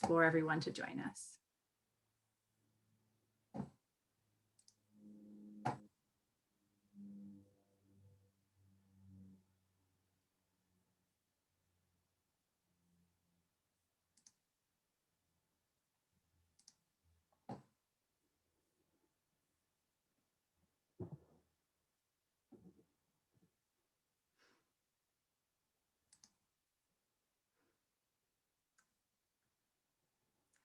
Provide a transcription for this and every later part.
for everyone to join us.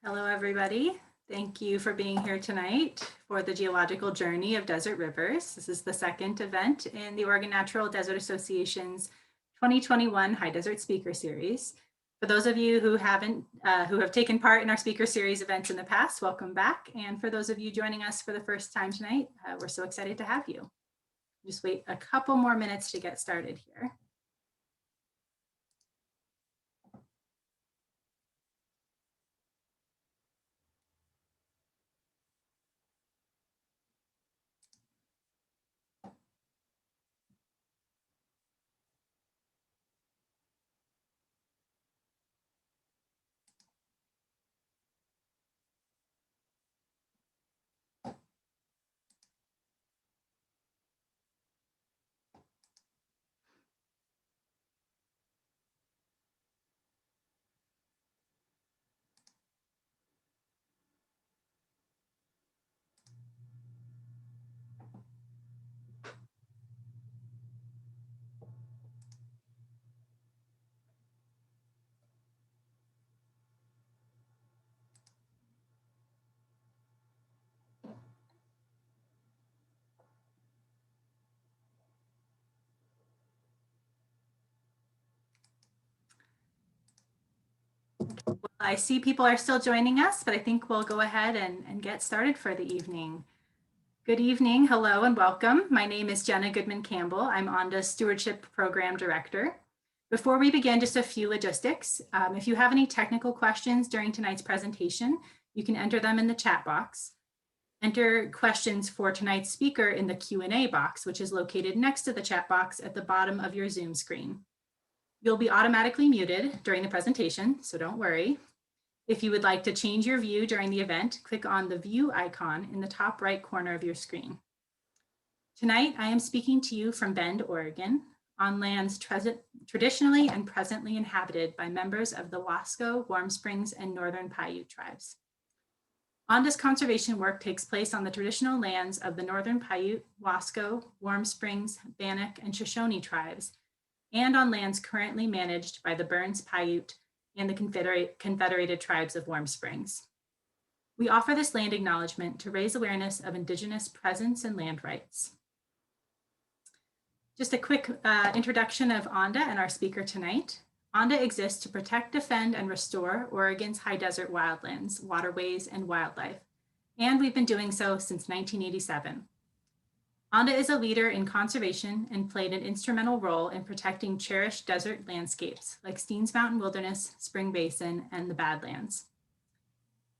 Hello, everybody. Thank you for being here tonight for the Geological Journey of Desert Rivers. This is the second event in the Oregon Natural Desert Association's 2021 High Desert Speaker Series. For those of you who have taken part in our Speaker Series events in the past, welcome back. And for those of you joining us for the first time tonight, we're so excited to have you. Just wait a couple more minutes to get started here. I see people are still joining us, but I think we'll go ahead and get started for the evening. Good evening, hello and welcome. My name is Jenna Goodman Campbell. I'm ONDA's Stewardship Program Director. Before we begin, just a few logistics. If you have any technical questions during tonight's presentation, you can enter them in the chat box. Enter questions for tonight's speaker in the Q&A box, which is located next to the chat box at the bottom of your Zoom screen. You'll be automatically muted during the presentation, so don't worry. If you would like to change your view during the event, click on the view icon in the top right corner of your screen. Tonight, I am speaking to you from Bend, Oregon, on lands traditionally and presently inhabited by members of the Wasco, Warm Springs, and Northern Paiute tribes. ONDA's conservation work takes place on the traditional lands of the Northern Paiute, Wasco, Warm Springs, Bannock, and Shoshone tribes, and on lands currently managed by the Burns Paiute and the Confederated Tribes of Warm Springs. We offer this land acknowledgement to raise awareness of Indigenous presence and land rights. Just a quick introduction of ONDA and our speaker tonight. ONDA exists to protect, defend, and restore Oregon's high desert wildlands, waterways, and wildlife, and we've been doing so since 1987. ONDA is a leader in conservation and played an instrumental role in protecting cherished desert landscapes like Steens Mountain Wilderness, Spring Basin, and the Badlands.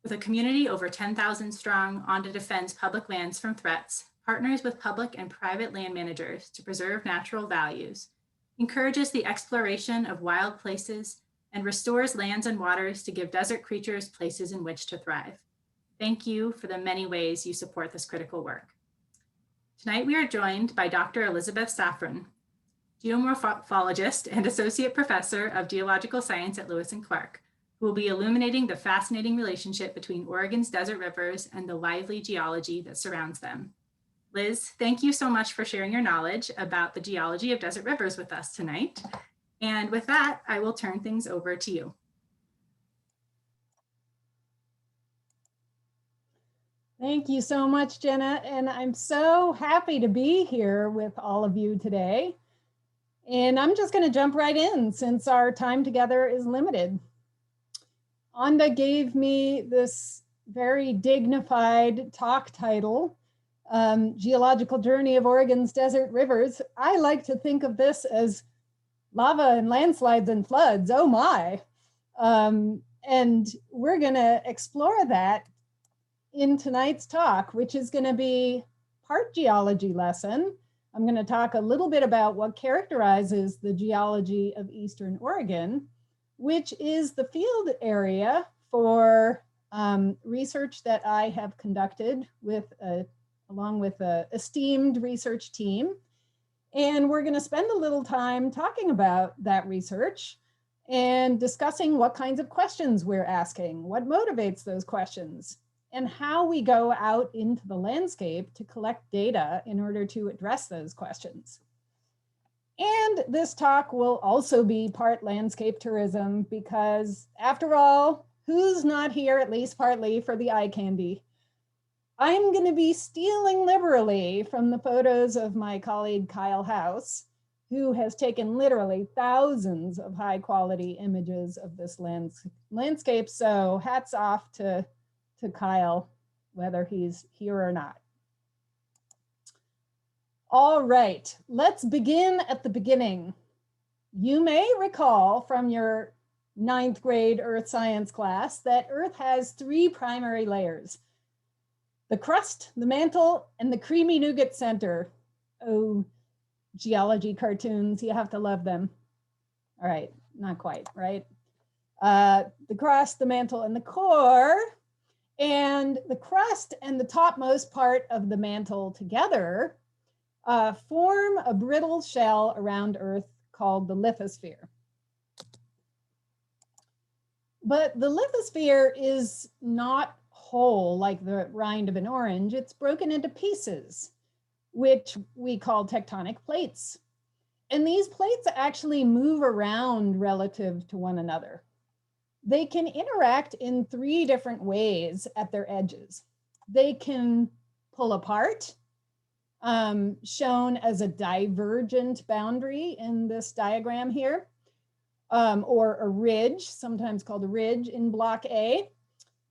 With a community over 10,000 strong, ONDA defends public lands from threats, partners with public and private land managers to preserve natural values, encourages the exploration of wild places, and restores lands and waters to give desert creatures places in which to thrive. Thank you for the many ways you support this critical work. Tonight, we are joined by Dr. Elizabeth Safran, geomorphologist and associate professor of geological science at Lewis and Clark, who will be illuminating the fascinating relationship between Oregon's desert rivers and the lively geology that surrounds them. Liz, thank you so much for sharing your knowledge about the geology of desert rivers with us tonight. And with that, I will turn things over to you. Thank you so much, Jenna. And I'm so happy to be here with all of you today. And I'm just going to jump right in since our time together is limited. ONDA gave me this very dignified talk title, Geological Journey of Oregon's Desert Rivers. I like to think of this as lava and landslides and floods, oh my. And we're going to explore that in tonight's talk, which is going to be part geology lesson. I'm going to talk a little bit about what characterizes the geology of Eastern Oregon, which is the field area for research that I have conducted along with an esteemed research team. And we're going to spend a little time talking about that research and discussing what kinds of questions we're asking, what motivates those questions, and how we go out into the landscape to collect data in order to address those questions. And this talk will also be part landscape tourism because, after all, who's not here at least partly for the eye candy? I'm going to be stealing liberally from the photos of my colleague Kyle House, who has taken literally thousands of high quality images of this landscape. So hats off to Kyle, whether he's here or not. All right, let's begin at the beginning. You may recall from your 9th grade earth science class that Earth has 3 primary layers: the crust, the mantle, and the creamy nougat center. Oh, geology cartoons, you have to love them. All right, not quite, right? The crust, the mantle, and the core. And the crust and the topmost part of the mantle together form a brittle shell around Earth called the lithosphere. But the lithosphere is not whole like the rind of an orange. It's broken into pieces, which we call tectonic plates. And these plates actually move around relative to one another. They can interact in 3 different ways at their edges. They can pull apart, shown as a divergent boundary in this diagram here, or a ridge, sometimes called a ridge in block A.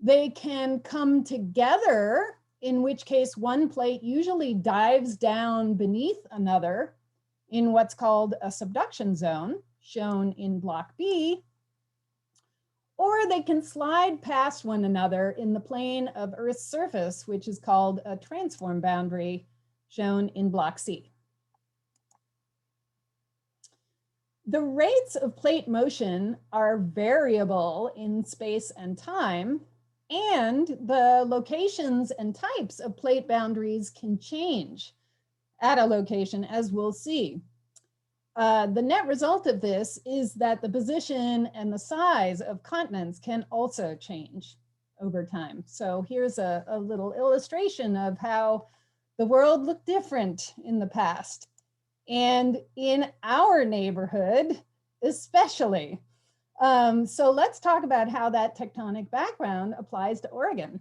They can come together, in which case one plate usually dives down beneath another in what's called a subduction zone, shown in block B, or they can slide past one another in the plane of Earth's surface, which is called a transform boundary, shown in block C. The rates of plate motion are variable in space and time, and the locations and types of plate boundaries can change at a location, as we'll see. The net result of this is that the position and the size of continents can also change over time. So here's a little illustration of how the world looked different in the past. And in our neighborhood, especially. So let's talk about how that tectonic background applies to Oregon.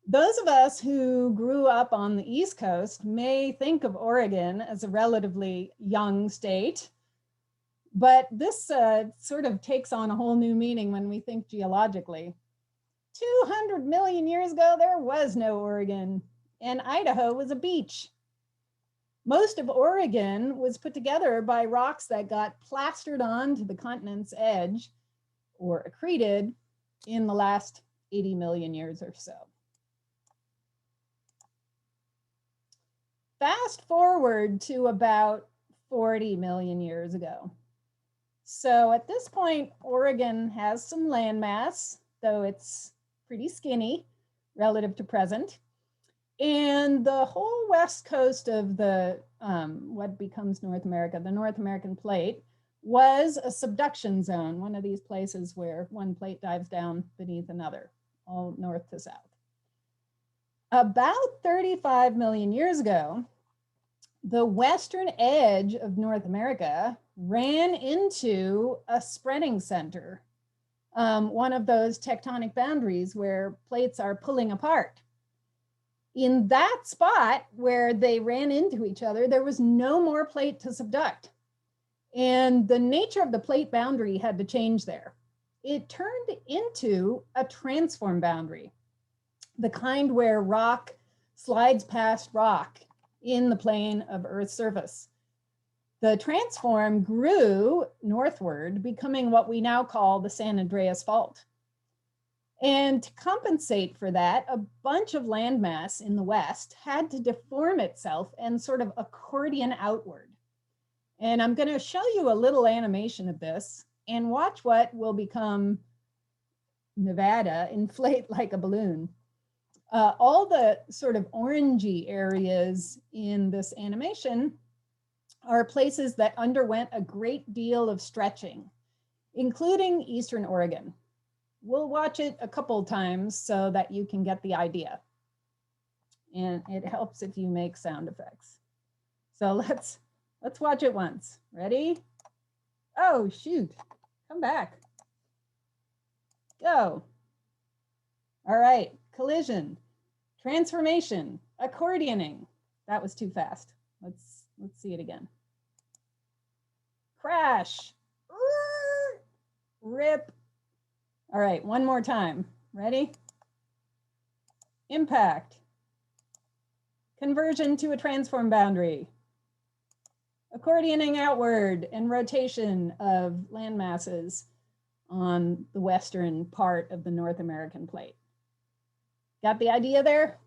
Those of us who grew up on the East Coast may think of Oregon as a relatively young state, but this sort of takes on a whole new meaning when we think geologically. 200 million years ago, there was no Oregon, and Idaho was a beach. Most of Oregon was put together by rocks that got plastered onto the continent's edge or accreted in the last 80 million years or so. Fast forward to about 40 million years ago. So at this point, Oregon has some landmass, though it's pretty skinny relative to present. And the whole west coast of the what becomes North America, the North American plate, was a subduction zone, one of these places where one plate dives down beneath another, all north to south. About 35 million years ago, the western edge of North America ran into a spreading center, one of those tectonic boundaries where plates are pulling apart. In that spot where they ran into each other, there was no more plate to subduct. And the nature of the plate boundary had to change there. It turned into a transform boundary, the kind where rock slides past rock in the plane of Earth's surface. The transform grew northward, becoming what we now call the San Andreas Fault. And to compensate for that, a bunch of landmass in the west had to deform itself and sort of accordion outward. And I'm going to show you a little animation of this and watch what will become Nevada inflate like a balloon. All the sort of orangey areas in this animation are places that underwent a great deal of stretching, including Eastern Oregon. We'll watch it a couple times so that you can get the idea. And it helps if you make sound effects. So let's watch it once. Ready? Oh, shoot. Come back. Go. All right. Collision, transformation, accordioning. That was too fast. Let's see it again. Crash. Rip. All right, one more time. Ready? Impact. Conversion to a transform boundary. Accordioning outward and rotation of land masses on the western part of the North American plate. Got the idea there?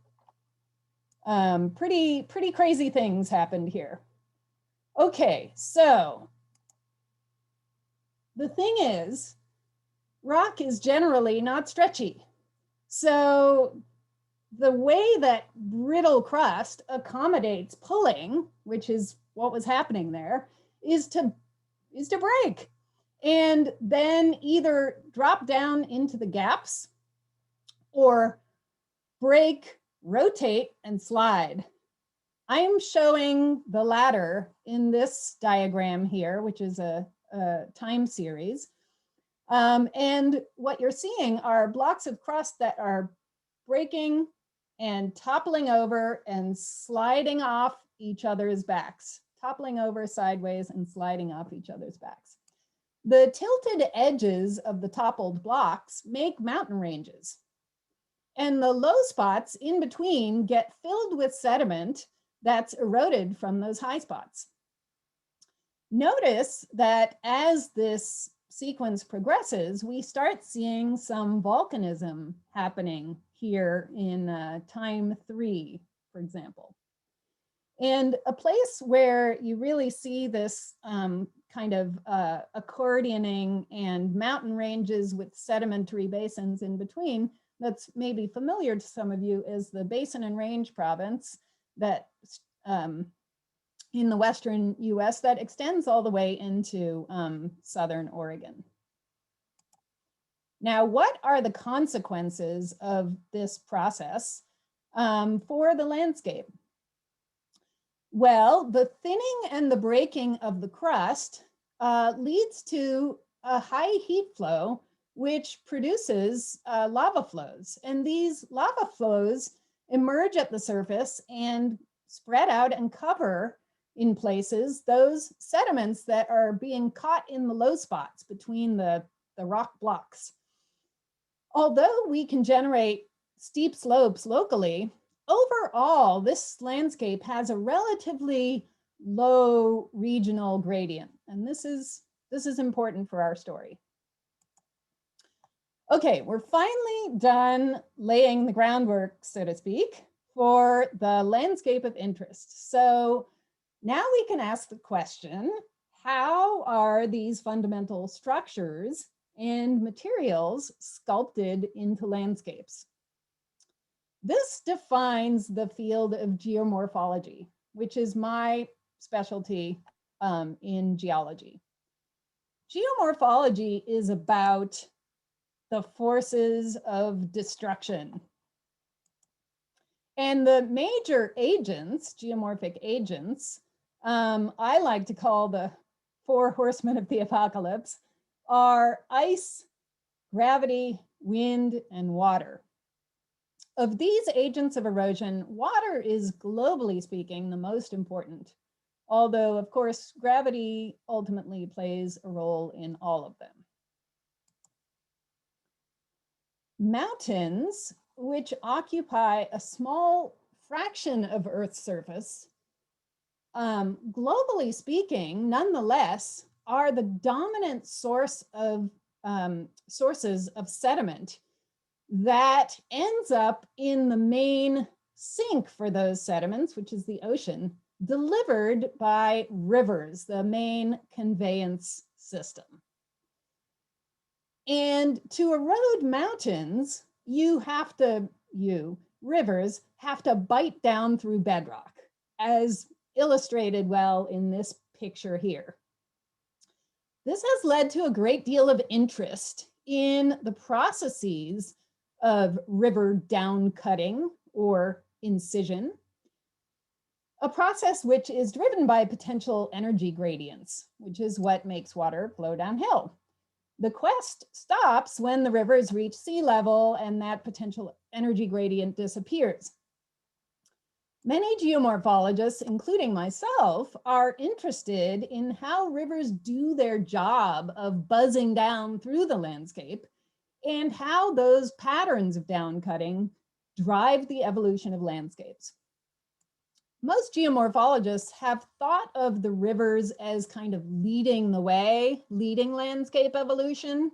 Pretty crazy things happened here. Okay, so the thing is, rock is generally not stretchy. So the way that brittle crust accommodates pulling, which is what was happening there, is to break and then either drop down into the gaps or break, rotate, and slide. I'm showing the latter in this diagram here, which is a time series. And what you're seeing are blocks of crust that are breaking and toppling over and sliding off each other's backs, toppling over sideways and sliding off each other's backs. The tilted edges of the toppled blocks make mountain ranges. And the low spots in between get filled with sediment that's eroded from those high spots. Notice that as this sequence progresses, we start seeing some volcanism happening here in time 3, for example. And a place where you really see this kind of accordioning and mountain ranges with sedimentary basins in between that's maybe familiar to some of you is the Basin and Range province that in the Western US that extends all the way into Southern Oregon. Now, what are the consequences of this process for the landscape? Well, the thinning and the breaking of the crust leads to a high heat flow, which produces lava flows. And these lava flows emerge at the surface and spread out and cover in places those sediments that are being caught in the low spots between the rock blocks. Although we can generate steep slopes locally, overall, this landscape has a relatively low regional gradient. And this is important for our story. Okay, we're finally done laying the groundwork, so to speak, for the landscape of interest. So now we can ask the question, how are these fundamental structures and materials sculpted into landscapes? This defines the field of geomorphology, which is my specialty in geology. Geomorphology is about the forces of destruction. And the major agents, geomorphic agents, I like to call the 4 horsemen of the apocalypse, are ice, gravity, wind, and water. Of these agents of erosion, water is, globally speaking, the most important, although, of course, gravity ultimately plays a role in all of them. Mountains, which occupy a small fraction of Earth's surface, globally speaking, nonetheless, are the dominant source of sources of sediment that ends up in the main sink for those sediments, which is the ocean, delivered by rivers, the main conveyance system. And to erode mountains, rivers have to bite down through bedrock, as illustrated well in this picture here. This has led to a great deal of interest in the processes of river down cutting or incision, a process which is driven by potential energy gradients, which is what makes water flow downhill. The quest stops when the rivers reach sea level and that potential energy gradient disappears. Many geomorphologists, including myself, are interested in how rivers do their job of buzzing down through the landscape and how those patterns of downcutting drive the evolution of landscapes. Most geomorphologists have thought of the rivers as kind of leading the way, leading landscape evolution,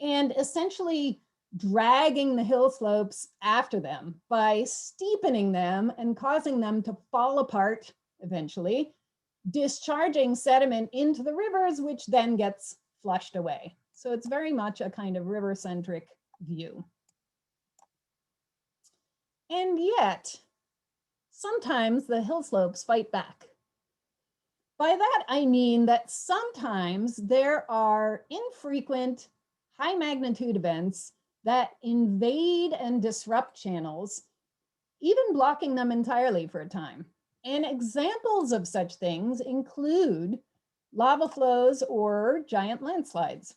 and essentially dragging the hill slopes after them by steepening them and causing them to fall apart eventually, discharging sediment into the rivers, which then gets flushed away. So it's very much a kind of river-centric view. And yet, sometimes the hill slopes fight back. By that, I mean that sometimes there are infrequent high magnitude events that invade and disrupt channels, even blocking them entirely for a time. And examples of such things include lava flows or giant landslides.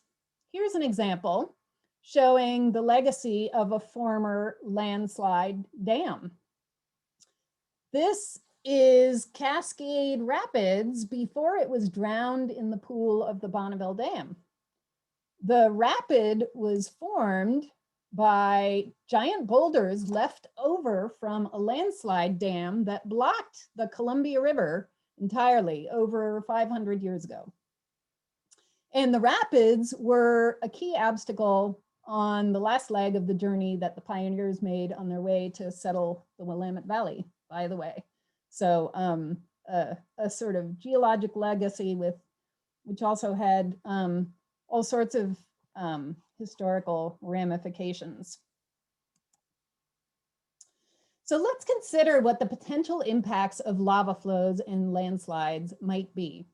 Here's an example showing the legacy of a former landslide dam. This is Cascade Rapids before it was drowned in the pool of the Bonneville Dam. The rapid was formed by giant boulders left over from a landslide dam that blocked the Columbia River entirely over 500 years ago. And the rapids were a key obstacle on the last leg of the journey that the pioneers made on their way to settle the Willamette Valley, by the way. So a sort of geologic legacy which also had all sorts of historical ramifications. So let's consider what the potential impacts of lava flows and landslides might be.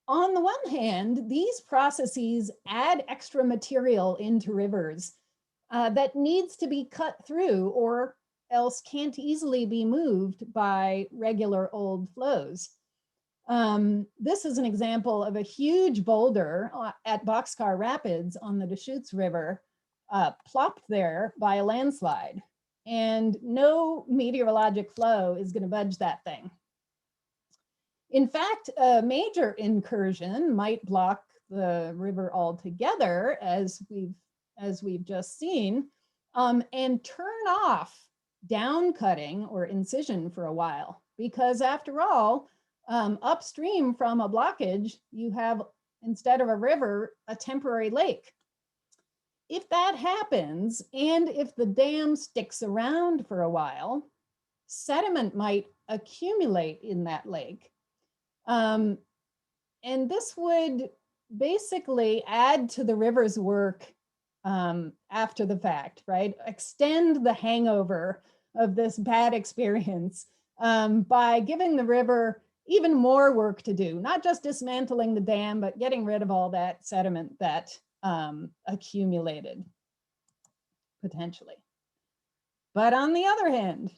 On the one hand, these processes add extra material into rivers that needs to be cut through or else can't easily be moved by regular old flows. This is an example of a huge boulder at Boxcar Rapids on the Deschutes River, plopped there by a landslide. And no meteorologic flow is going to budge that thing. In fact, a major incursion might block the river altogether, as we've just seen, and turn off down cutting or incision for a while. Because after all, upstream from a blockage, you have, instead of a river, a temporary lake. If that happens, and if the dam sticks around for a while, sediment might accumulate in that lake. And this would basically add to the river's work after the fact, right? Extend the hangover of this bad experience by giving the river even more work to do, not just dismantling the dam, but getting rid of all that sediment that accumulated, potentially. But on the other hand,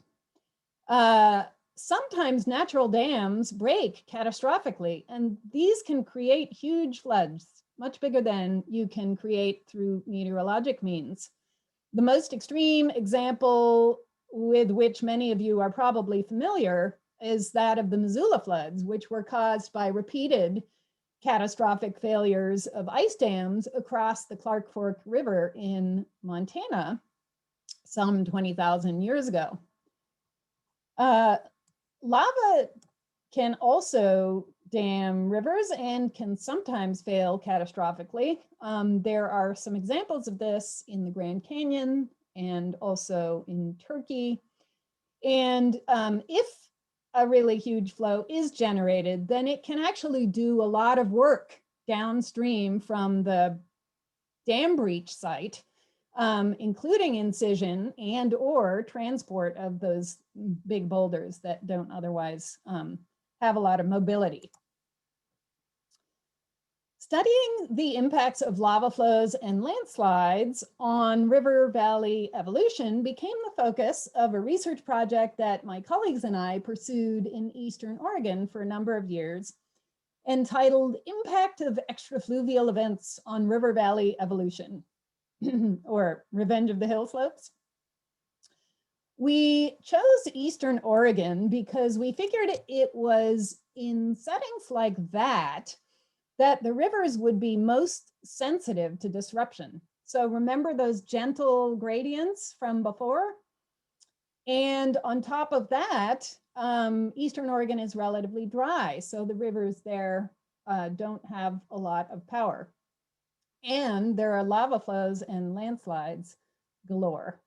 sometimes natural dams break catastrophically, and these can create huge floods, much bigger than you can create through meteorologic means. The most extreme example with which many of you are probably familiar is that of the Missoula floods, which were caused by repeated catastrophic failures of ice dams across the Clark Fork River in Montana some 20,000 years ago. Lava can also dam rivers and can sometimes fail catastrophically. There are some examples of this in the Grand Canyon and also in Turkey. And if a really huge flow is generated, then it can actually do a lot of work downstream from the dam breach site, including incision and or transport of those big boulders that don't otherwise have a lot of mobility. Studying the impacts of lava flows and landslides on river valley evolution became the focus of a research project that my colleagues and I pursued in Eastern Oregon for a number of years, entitled Impact of Extrafluvial Events on River Valley Evolution, or Revenge of the Hill Slopes. We chose Eastern Oregon because we figured it was in settings like that the rivers would be most sensitive to disruption. So remember those gentle gradients from before? And on top of that, Eastern Oregon is relatively dry, so the rivers there don't have a lot of power. And there are lava flows and landslides galore.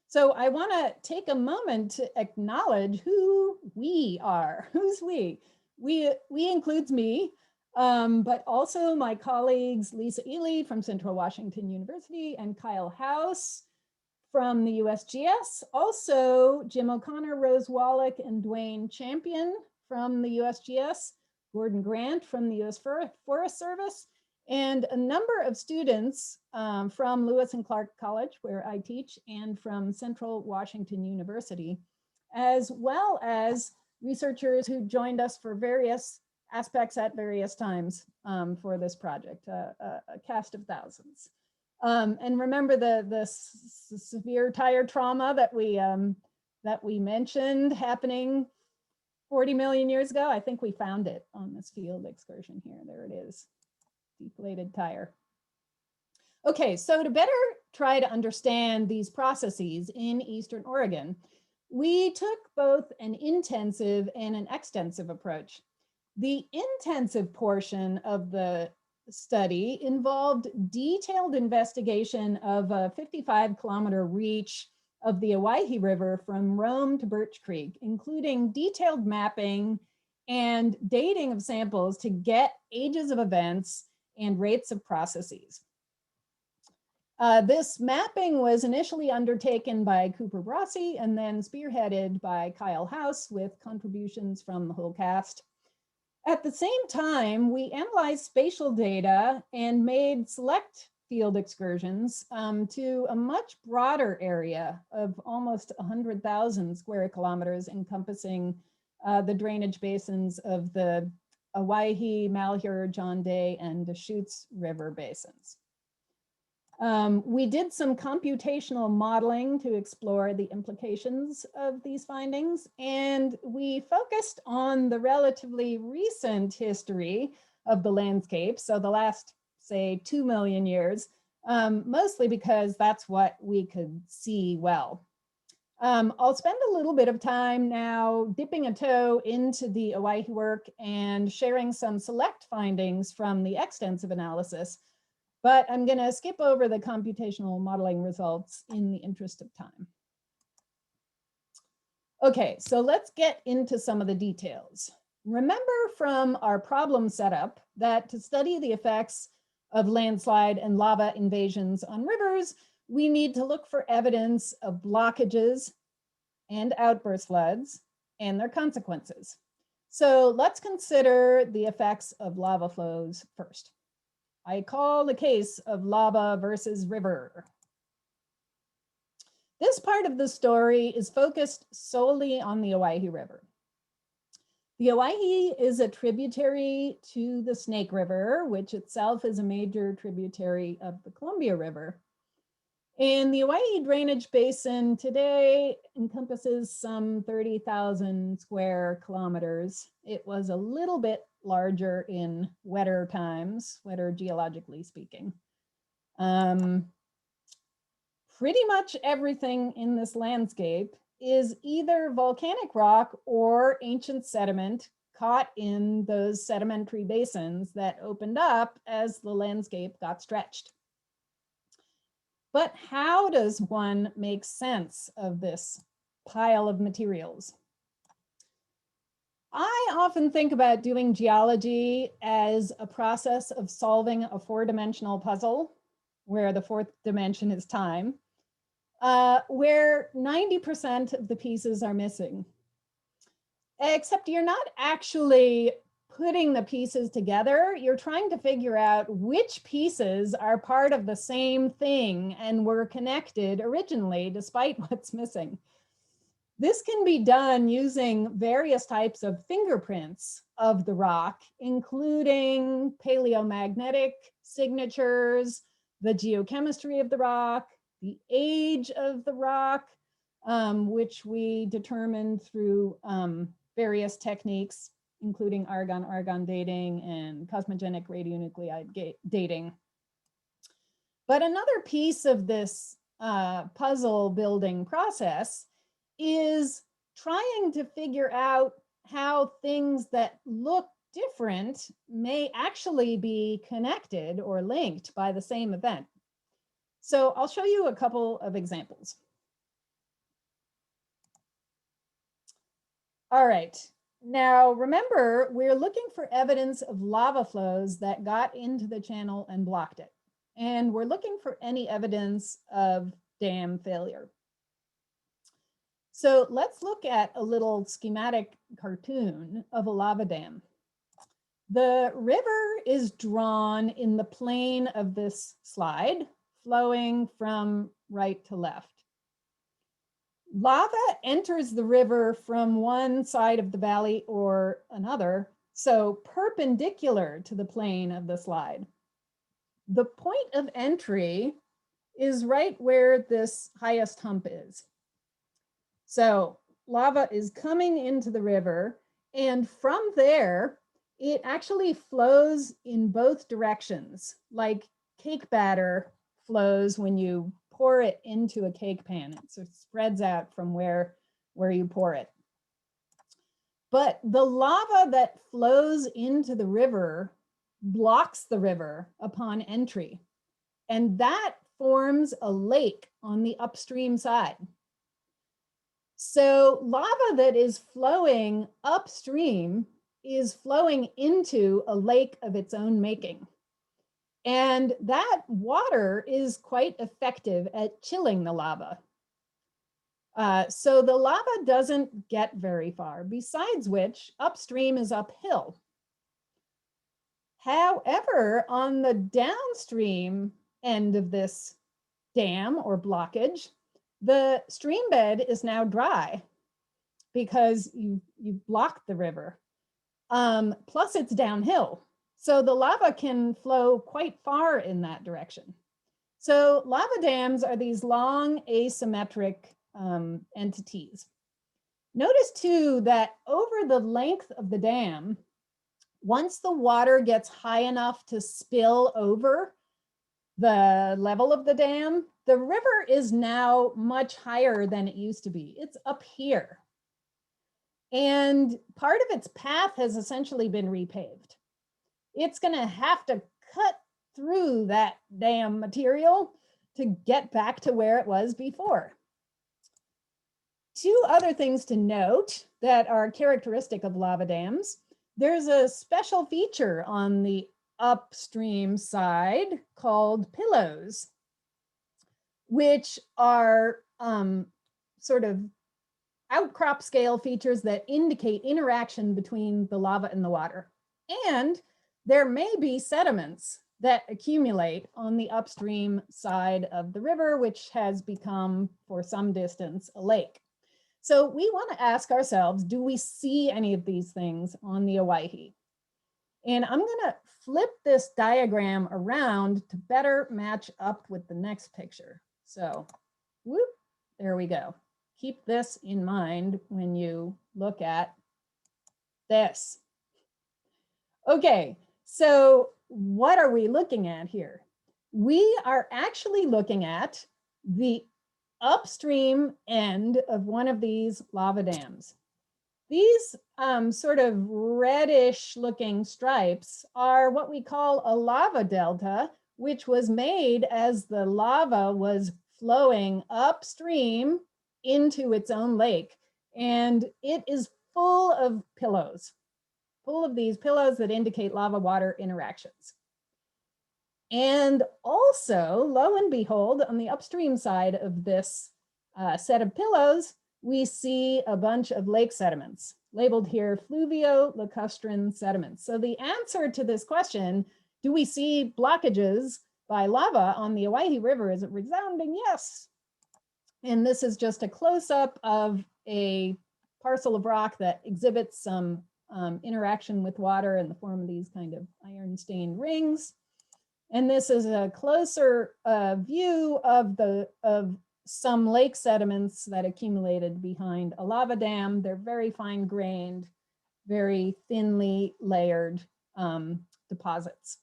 So I want to take a moment to acknowledge who we are. Who's we? We includes me, but also my colleagues Lisa Ely from Central Washington University and Kyle House from the USGS. Also Jim O'Connor, Rose Wallach, and Dwayne Champion from the USGS, Gordon Grant from the US Forest Service, and a number of students from Lewis and Clark College, where I teach, and from Central Washington University, as well as researchers who joined us for various aspects at various times for this project, a cast of thousands. And remember the severe tire trauma that we mentioned happening 40 million years ago? I think we found it on this field excursion here. There it is, deflated tire. Okay, so to better try to understand these processes in Eastern Oregon, we took both an intensive and an extensive approach. The intensive portion of the study involved detailed investigation of a 55-kilometer reach of the Owyhee River from Rome to Birch Creek, including detailed mapping and dating of samples to get ages of events and rates of processes. This mapping was initially undertaken by Cooper Brossi and then spearheaded by Kyle House with contributions from the whole cast. At the same time, we analyzed spatial data and made select field excursions to a much broader area of almost 100,000 square kilometers encompassing the drainage basins of the Owyhee, Malheur, John Day, and Deschutes River basins. We did some computational modeling to explore the implications of these findings, and we focused on the relatively recent history of the landscape, so the last, say, 2 million years, mostly because that's what we could see well. I'll spend a little bit of time now dipping a toe into the Owyhee work and sharing some select findings from the extensive analysis, but I'm going to skip over the computational modeling results in the interest of time. Okay, so let's get into some of the details. Remember from our problem setup that to study the effects of landslide and lava invasions on rivers, we need to look for evidence of blockages and outburst floods and their consequences. So let's consider the effects of lava flows first. I call the case of lava versus river. This part of the story is focused solely on the Owyhee River. The Owyhee is a tributary to the Snake River, which itself is a major tributary of the Columbia River. And the Owyhee drainage basin today encompasses some 30,000 square kilometers. It was a little bit larger in wetter times, wetter geologically speaking. Pretty much everything in this landscape is either volcanic rock or ancient sediment caught in those sedimentary basins that opened up as the landscape got stretched. But how does one make sense of this pile of materials? I often think about doing geology as a process of solving a four-dimensional puzzle where the fourth dimension is time, where 90% of the pieces are missing. Except you're not actually putting the pieces together. You're trying to figure out which pieces are part of the same thing and were connected originally, despite what's missing. This can be done using various types of fingerprints of the rock, including paleomagnetic signatures, the geochemistry of the rock, the age of the rock, which we determined through various techniques, including argon-argon dating and cosmogenic radionuclide dating. But another piece of this puzzle building process is trying to figure out how things that look different may actually be connected or linked by the same event. So I'll show you a couple of examples. All right, now remember, we're looking for evidence of lava flows that got into the channel and blocked it. And we're looking for any evidence of dam failure. So let's look at a little schematic cartoon of a lava dam. The river is drawn in the plane of this slide, flowing from right to left. Lava enters the river from one side of the valley or another, so perpendicular to the plane of the slide. The point of entry is right where this highest hump is. So lava is coming into the river, and from there, it actually flows in both directions, like cake batter flows when you pour it into a cake pan. It sort of spreads out from where you pour it. But the lava that flows into the river blocks the river upon entry, and that forms a lake on the upstream side. So lava that is flowing upstream is flowing into a lake of its own making. And that water is quite effective at chilling the lava. So the lava doesn't get very far, besides which upstream is uphill. However, on the downstream end of this dam or blockage, the stream bed is now dry because you've blocked the river. Plus it's downhill. So the lava can flow quite far in that direction. So lava dams are these long asymmetric entities. Notice too that over the length of the dam, once the water gets high enough to spill over the level of the dam, the river is now much higher than it used to be. It's up here. And part of its path has essentially been repaved. It's going to have to cut through that dam material to get back to where it was before. Two other things to note that are characteristic of lava dams. There's a special feature on the upstream side called pillows, which are sort of outcrop scale features that indicate interaction between the lava and the water. And there may be sediments that accumulate on the upstream side of the river, which has become, for some distance, a lake. So we want to ask ourselves, do we see any of these things on the Owyhee? And I'm going to flip this diagram around to better match up with the next picture. So, whoop, there we go. Keep this in mind when you look at this. Okay, so what are we looking at here? We are actually looking at the upstream end of one of these lava dams. These sort of reddish looking stripes are what we call a lava delta, which was made as the lava was flowing upstream into its own lake. And it is full of pillows, full of these pillows that indicate lava-water interactions. And also, lo and behold, on the upstream side of this set of pillows, we see a bunch of lake sediments labeled here fluvio-lacustrine sediments. So the answer to this question, do we see blockages by lava on the Owyhee River, is a resounding yes. And this is just a close-up of a parcel of rock that exhibits some interaction with water in the form of these kind of iron-stained rings. And this is a closer view of some lake sediments that accumulated behind a lava dam. They're very fine-grained, very thinly layered deposits.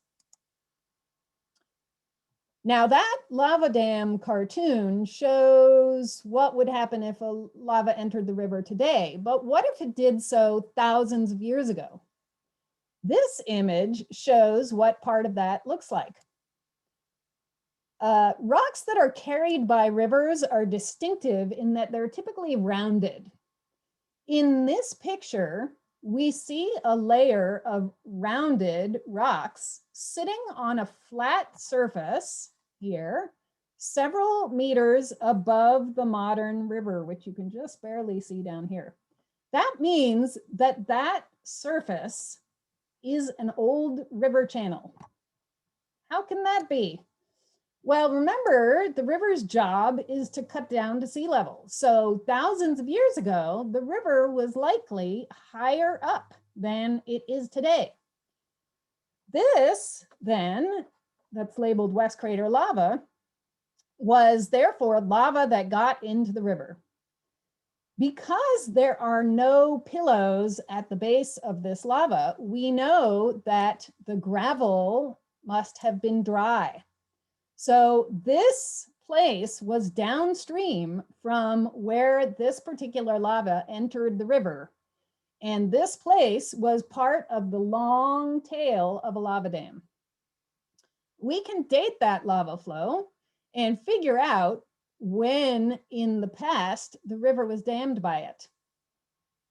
Now that lava dam cartoon shows what would happen if a lava entered the river today, but what if it did so thousands of years ago? This image shows what part of that looks like. Rocks that are carried by rivers are distinctive in that they're typically rounded. In this picture, we see a layer of rounded rocks sitting on a flat surface here, several meters above the modern river, which you can just barely see down here. That means that that surface is an old river channel. How can that be? Well, remember, the river's job is to cut down to sea level. So thousands of years ago, the river was likely higher up than it is today. This, then, that's labeled West Crater lava, was therefore lava that got into the river. Because there are no pillows at the base of this lava, we know that the gravel must have been dry. So this place was downstream from where this particular lava entered the river. And this place was part of the long tail of a lava dam. We can date that lava flow and figure out when in the past the river was dammed by it.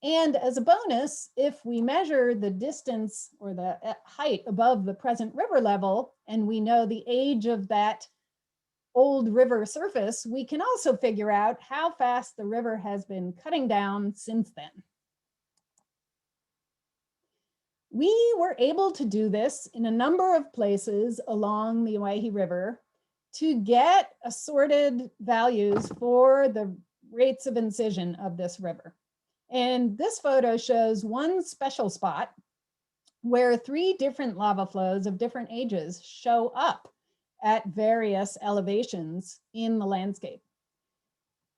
And as a bonus, if we measure the distance or the height above the present river level, and we know the age of that old river surface, we can also figure out how fast the river has been cutting down since then. We were able to do this in a number of places along the Owyhee River to get assorted values for the rates of incision of this river. And this photo shows one special spot where 3 different lava flows of different ages show up at various elevations in the landscape.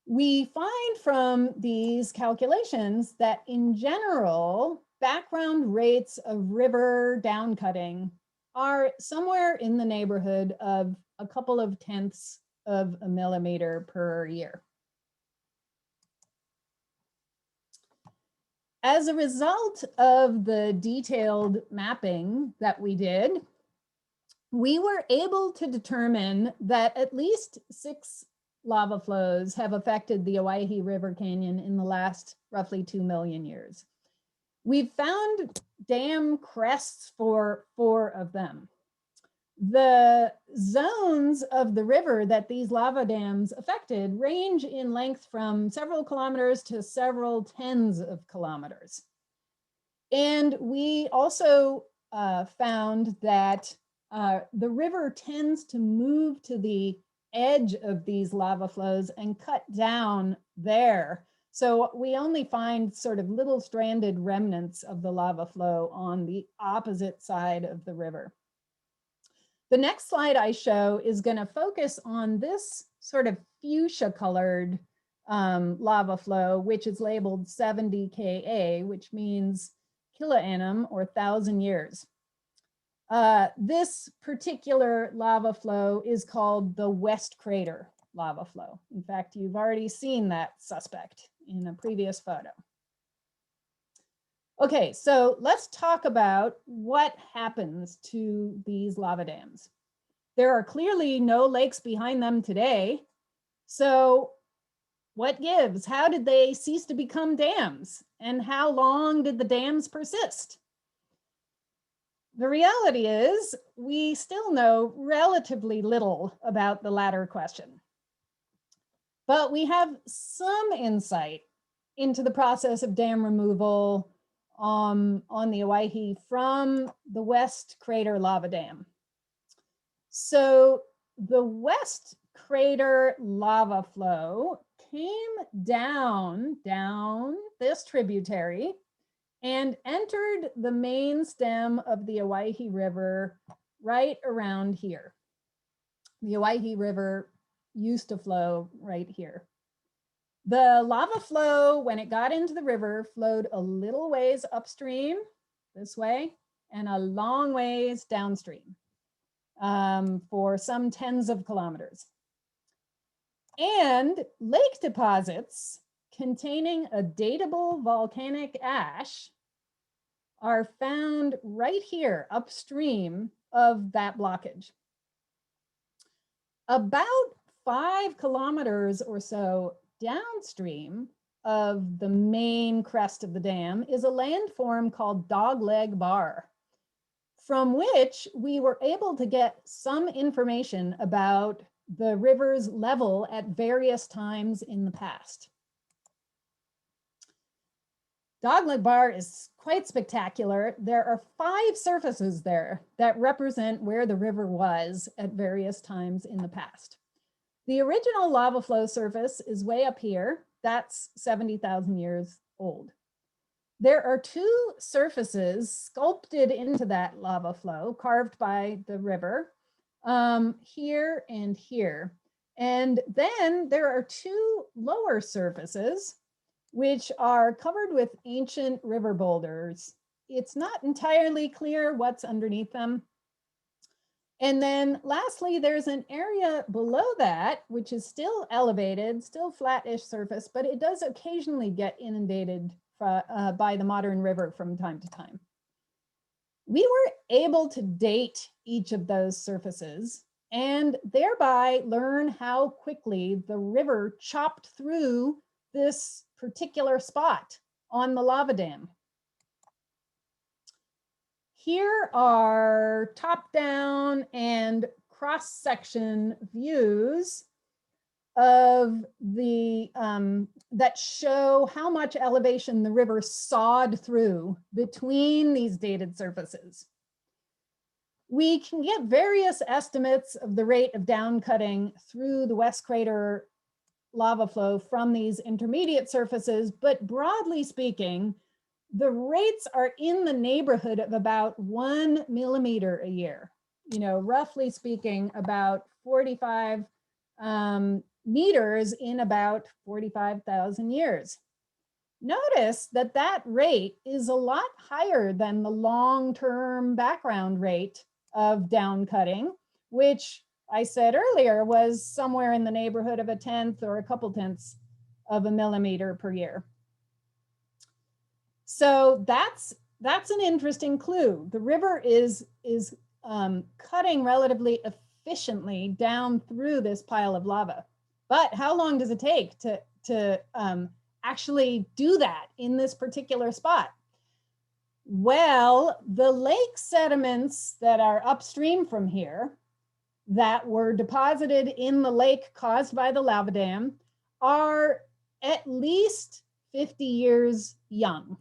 We find from these calculations that in general, background rates of river downcutting are somewhere in the neighborhood of a couple of tenths of a millimeter per year. As a result of the detailed mapping that we did, we were able to determine that at least 6 lava flows have affected the Owyhee River Canyon in the last roughly 2 million years. We've found dam crests for 4 of them. The zones of the river that these lava dams affected range in length from several kilometers to several tens of kilometers. And we also found that the river tends to move to the edge of these lava flows and cut down there. So we only find sort of little stranded remnants of the lava flow on the opposite side of the river. The next slide I show is going to focus on this sort of fuchsia colored lava flow, which is labeled 70 Ka, which means kiloannum or 1,000 years. This particular lava flow is called the West Crater lava flow. In fact, you've already seen that suspect in a previous photo. Okay, so let's talk about what happens to these lava dams. There are clearly no lakes behind them today. So What gives? How did they cease to become dams? And how long did the dams persist? The reality is we still know relatively little about the latter question. But we have some insight into the process of dam removal on the Owyhee from the West Crater Lava Dam. So the West Crater lava flow came down this tributary and entered the main stem of the Owyhee River right around here. The Owyhee River used to flow right here. The lava flow, when it got into the river, flowed a little ways upstream this way and a long ways downstream for some tens of kilometers. And lake deposits containing a datable volcanic ash are found right here upstream of that blockage. About 5 kilometers or so downstream of the main crest of the dam is a landform called Dogleg Bar, from which we were able to get some information about the river's level at various times in the past. Dogleg Bar is quite spectacular. There are 5 surfaces there that represent where the river was at various times in the past. The original lava flow surface is way up here. That's 70,000 years old. There are 2 surfaces sculpted into that lava flow, carved by the river, here and here. And then there are 2 lower surfaces, which are covered with ancient river boulders. It's not entirely clear what's underneath them. And then lastly, there's an area below that, which is still elevated, still flat-ish surface, but it does occasionally get inundated by the modern river from time to time. We were able to date each of those surfaces and thereby learn how quickly the river chopped through this particular spot on the lava dam. Here are top-down and cross-section views of the that show how much elevation the river sawed through between these dated surfaces. We can get various estimates of the rate of downcutting through the West Crater lava flow from these intermediate surfaces, but broadly speaking, the rates are in the neighborhood of about 1 millimeter a year. You know, roughly speaking, about 45 meters in about 45,000 years. Notice that that rate is a lot higher than the long-term background rate of downcutting, which I said earlier was somewhere in the neighborhood of 1/10 or a couple tenths of a millimeter per year. So that's an interesting clue. The river is cutting relatively efficiently down through this pile of lava. But how long does it take to actually do that in this particular spot? Well, the lake sediments that are upstream from here that were deposited in the lake caused by the lava dam are at least 50 years young.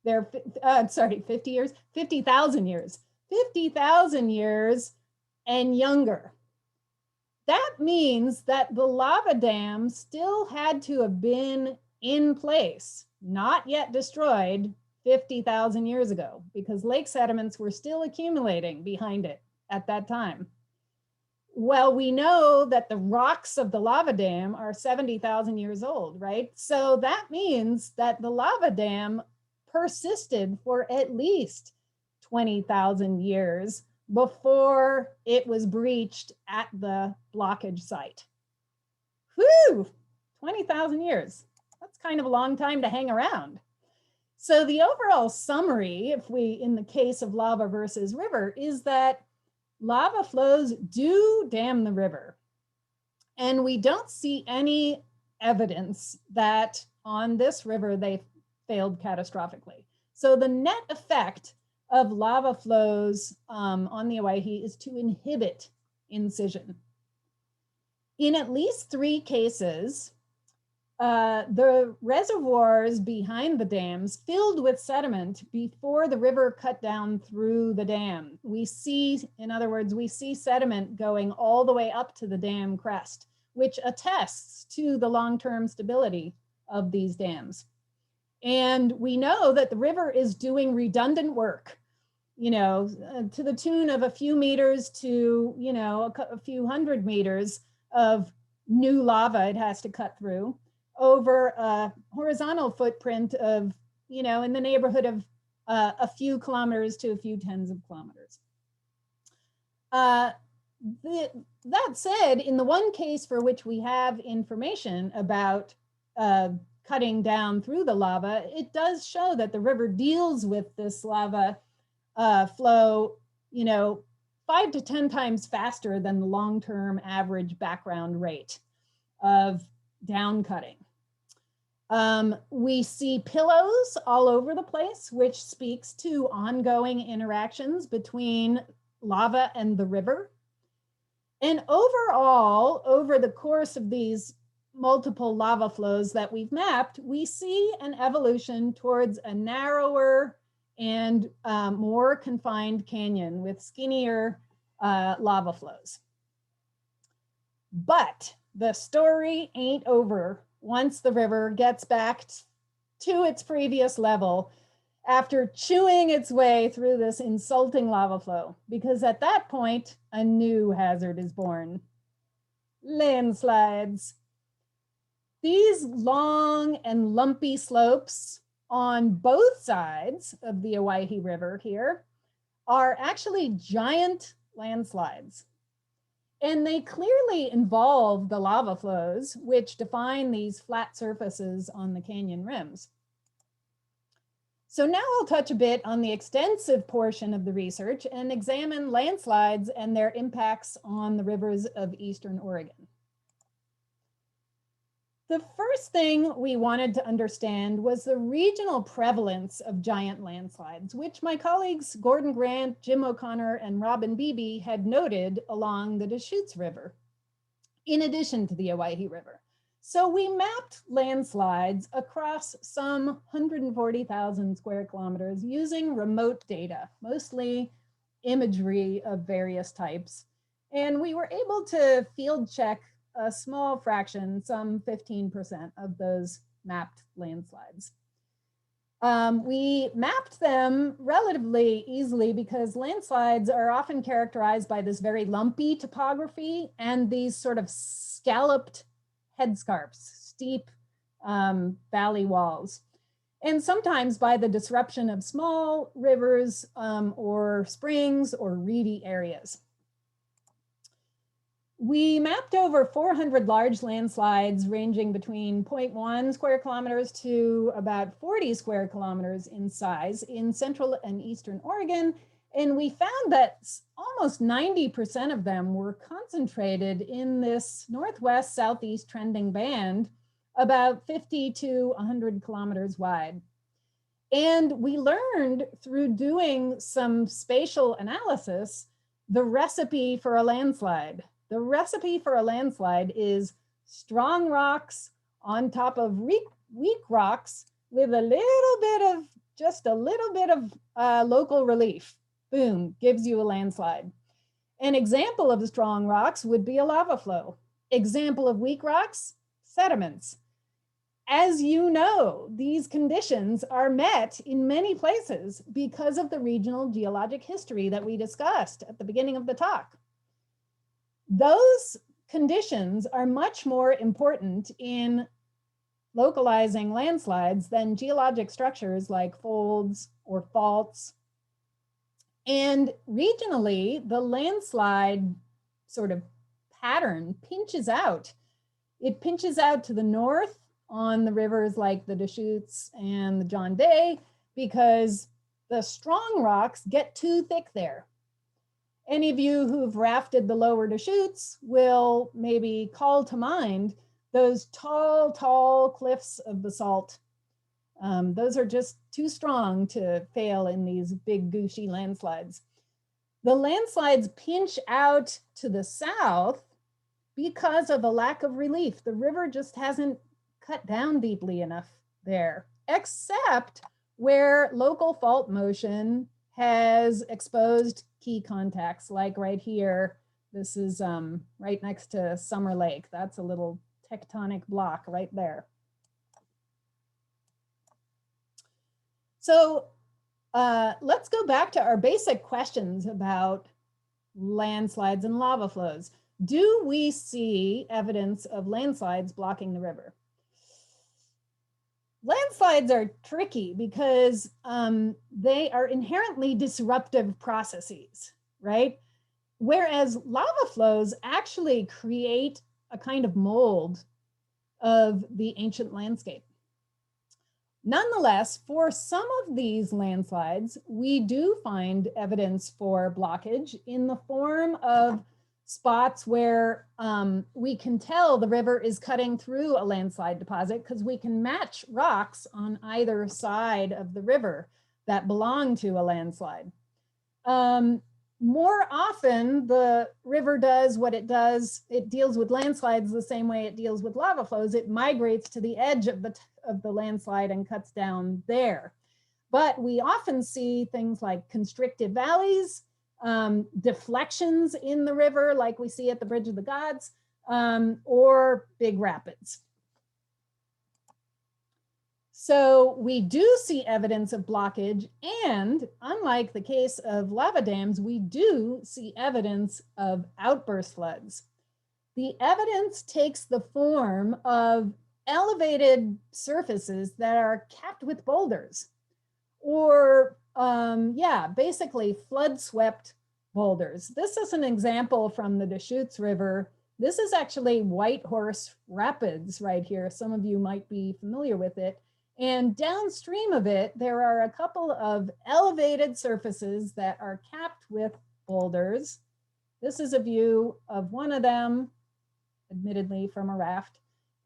They're, 50 years, 50,000 years, 50,000 years and younger. That means that the lava dam still had to have been in place, not yet destroyed 50,000 years ago, because lake sediments were still accumulating behind it at that time. Well, we know that the rocks of the lava dam are 70,000 years old, right? So that means that the lava dam persisted for at least 20,000 years before it was breached at the blockage site. Whew, 20,000 years. That's kind of a long time to hang around. So the overall summary, if we, in the case of lava versus river, is that lava flows do dam the river. And we don't see any evidence that on this river they failed catastrophically. So the net effect of lava flows on the Owyhee is to inhibit incision. In at least 3 cases, the reservoirs behind the dams filled with sediment before the river cut down through the dam. We see, in other words, we see sediment going all the way up to the dam crest, which attests to the long-term stability of these dams. And we know that the river is doing redundant work, you know, to the tune of a few meters to, you know, a few hundred meters of new lava it has to cut through over a horizontal footprint of, you know, in the neighborhood of a few kilometers to a few tens of kilometers. That said, in the one case for which we have information about cutting down through the lava, it does show that the river deals with this lava flow, you know, 5 to 10 times faster than the long-term average background rate of down cutting. We see pillows all over the place, which speaks to ongoing interactions between lava and the river. And overall, over the course of these multiple lava flows that we've mapped, we see an evolution towards a narrower and more confined canyon with skinnier lava flows. But the story ain't over once the river gets back to its previous level after chewing its way through this insulting lava flow, because at that point, a new hazard is born: landslides. These long and lumpy slopes on both sides of the Owyhee River here are actually giant landslides. And they clearly involve the lava flows, which define these flat surfaces on the canyon rims. So now I'll touch a bit on the extensive portion of the research and examine landslides and their impacts on the rivers of Eastern Oregon. The first thing we wanted to understand was the regional prevalence of giant landslides, which my colleagues Gordon Grant, Jim O'Connor, and Robin Beebe had noted along the Deschutes River, in addition to the Owyhee River. So we mapped landslides across some 140,000 square kilometers using remote data, mostly imagery of various types. And we were able to field check a small fraction, some 15% of those mapped landslides. We mapped them relatively easily because landslides are often characterized by this very lumpy topography and these sort of scalloped headscarps, steep valley walls, and sometimes by the disruption of small rivers or springs or reedy areas. We mapped over 400 large landslides ranging between 0.1 square kilometers to about 40 square kilometers in size in central and eastern Oregon. And we found that almost 90% of them were concentrated in this northwest southeast trending band, about 50 to 100 kilometers wide. And we learned through doing some spatial analysis the recipe for a landslide. The recipe for a landslide is strong rocks on top of weak rocks with a little bit of, just a little bit of local relief. Boom, gives you a landslide. An example of the strong rocks would be a lava flow. Example of weak rocks, sediments. As you know, these conditions are met in many places because of the regional geologic history that we discussed at the beginning of the talk. Those conditions are much more important in localizing landslides than geologic structures like folds or faults. And regionally, the landslide sort of pattern pinches out. It pinches out to the north on the rivers like the Deschutes and the John Day because the strong rocks get too thick there. Any of you who've rafted the lower Deschutes will maybe call to mind those tall, tall cliffs of basalt. Those are just too strong to fail in these big gushy landslides. The landslides pinch out to the south because of a lack of relief. The river just hasn't cut down deeply enough there, except where local fault motion has exposed key contacts, like right here. This is right next to Summer Lake. That's a little tectonic block right there. So let's go back to our basic questions about landslides and lava flows. Do we see evidence of landslides blocking the river? Landslides are tricky because they are inherently disruptive processes, right? Whereas lava flows actually create a kind of mold of the ancient landscape. Nonetheless, for some of these landslides, we do find evidence for blockage in the form of spots where we can tell the river is cutting through a landslide deposit because we can match rocks on either side of the river that belong to a landslide. More often, the river does what it does. It deals with landslides the same way it deals with lava flows. It migrates to the edge of the landslide and cuts down there. But we often see things like constrictive valleys, deflections in the river, like we see at the Bridge of the Gods, or big rapids. So we do see evidence of blockage, and unlike the case of lava dams, we do see evidence of outburst floods. The evidence takes the form of elevated surfaces that are capped with boulders, or basically flood-swept boulders. This is an example from the Deschutes River. This is actually White Horse Rapids right here. Some of you might be familiar with it. And downstream of it, there are a couple of elevated surfaces that are capped with boulders. This is a view of one of them, admittedly from a raft.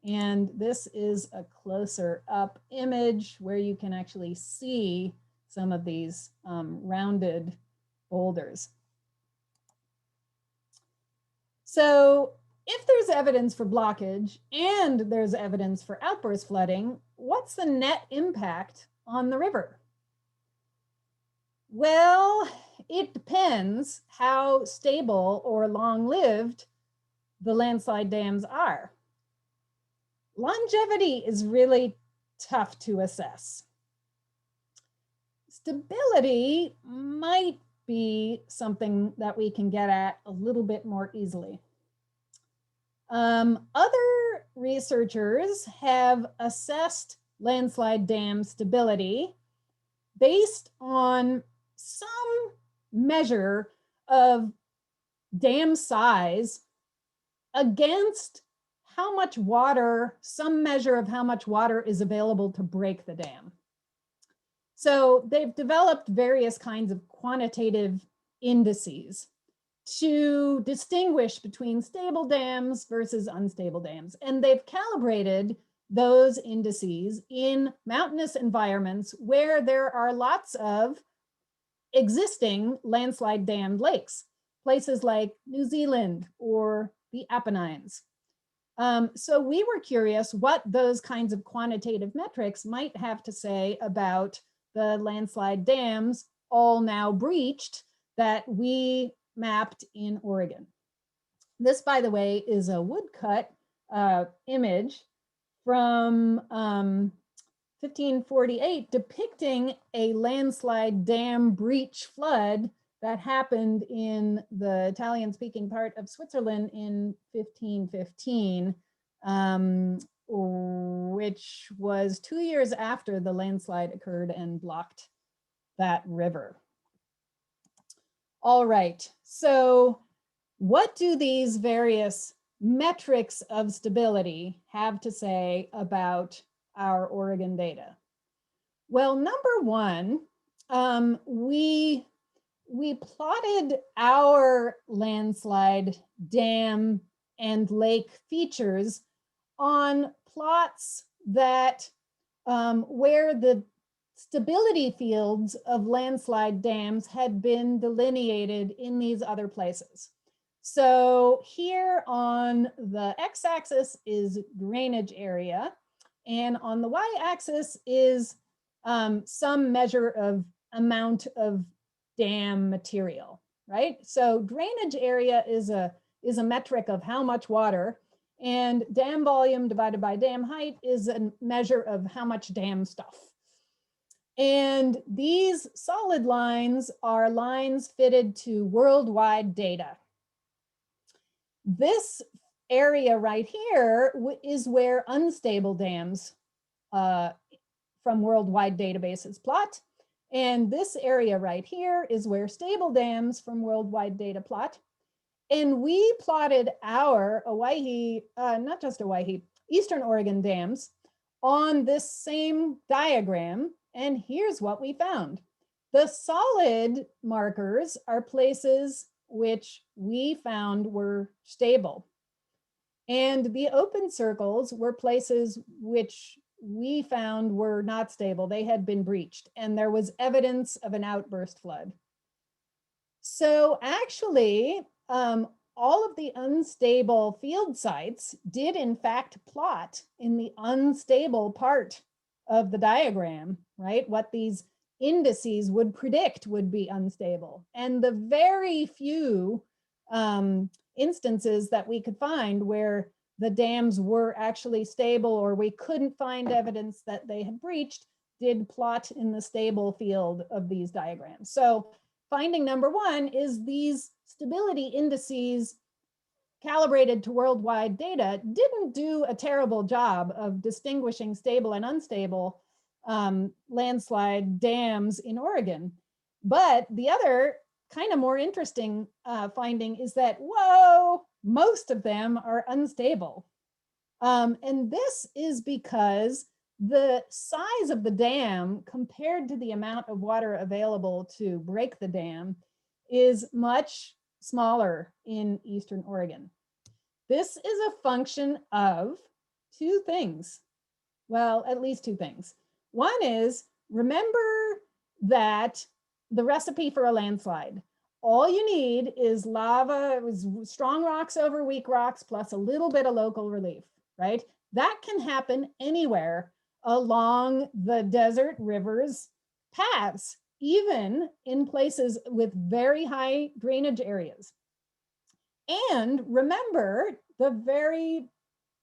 And this is a closer up image where you can actually see some of these rounded boulders. So if there's evidence for blockage and there's evidence for outburst flooding, what's the net impact on the river? Well, it depends how stable or long-lived the landslide dams are. Longevity is really tough to assess. Stability might be something that we can get at a little bit more easily. Other researchers have assessed landslide dam stability based on some measure of dam size against how much water, some measure of how much water is available to break the dam. So they've developed various kinds of quantitative indices to distinguish between stable dams versus unstable dams. And they've calibrated those indices in mountainous environments where there are lots of existing landslide dammed lakes, places like New Zealand or the Apennines. So we were curious what those kinds of quantitative metrics might have to say about the landslide dams, all now breached, that we mapped in Oregon. This, by the way, is a woodcut image from 1548 depicting a landslide dam breach flood that happened in the Italian-speaking part of Switzerland in 1515, which was 2 years after the landslide occurred and blocked that river. All right, so what do these various metrics of stability have to say about our Oregon data? Well, number one, we plotted our landslide dam and lake features on plots that where the stability fields of landslide dams had been delineated in these other places. So here on the x-axis is drainage area, and on the y-axis is some measure of amount of dam material, right? So drainage area is a metric of how much water, and dam volume divided by dam height is a measure of how much dam stuff. And these solid lines are lines fitted to worldwide data. This area right here is where unstable dams from worldwide databases plot. And this area right here is where stable dams from worldwide data plot. And we plotted our Owyhee, not just Owyhee, Eastern Oregon dams on this same diagram. And here's what we found. The solid markers are places which we found were stable. And the open circles were places which we found were not stable. They had been breached, and there was evidence of an outburst flood. So actually, all of the unstable field sites did in fact plot in the unstable part of the diagram, right? What these indices would predict would be unstable. And the very few instances that we could find where the dams were actually stable, or we couldn't find evidence that they had breached, did plot in the stable field of these diagrams. So finding number one is these stability indices calibrated to worldwide data didn't do a terrible job of distinguishing stable and unstable landslide dams in Oregon. But the other kind of more interesting finding is that, whoa, most of them are unstable. And this is because the size of the dam compared to the amount of water available to break the dam is much smaller in Eastern Oregon. This is a function of two things. Well, at least two things. One is, remember that the recipe for a landslide, all you need is lava, strong rocks over weak rocks, plus a little bit of local relief, right? That can happen anywhere along the desert rivers paths, even in places with very high drainage areas. And remember the very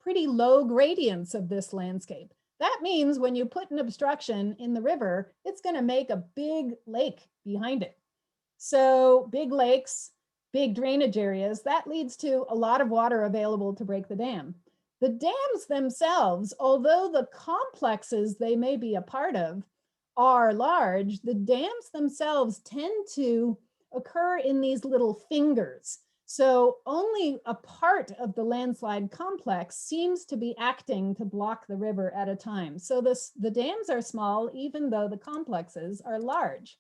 pretty low gradients of this landscape. That means when you put an obstruction in the river, it's going to make a big lake behind it. So big lakes, big drainage areas, that leads to a lot of water available to break the dam. The dams themselves, although the complexes they may be a part of are large, the dams themselves tend to occur in these little fingers. So only a part of the landslide complex seems to be acting to block the river at a time. So the dams are small, even though the complexes are large.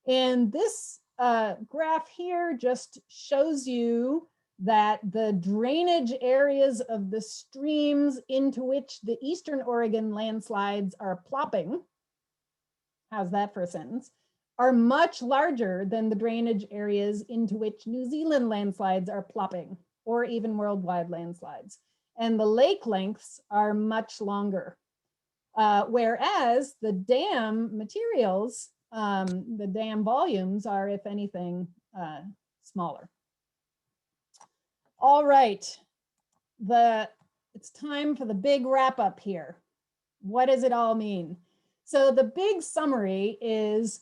And this graph here just shows you that the drainage areas of the streams into which the Eastern Oregon landslides are plopping, how's that for a sentence, are much larger than the drainage areas into which New Zealand landslides are plopping, or even worldwide landslides. And the lake lengths are much longer. Whereas the dam materials, the dam volumes are, if anything, smaller. All right, it's time for the big wrap up here. What does it all mean? So the big summary is,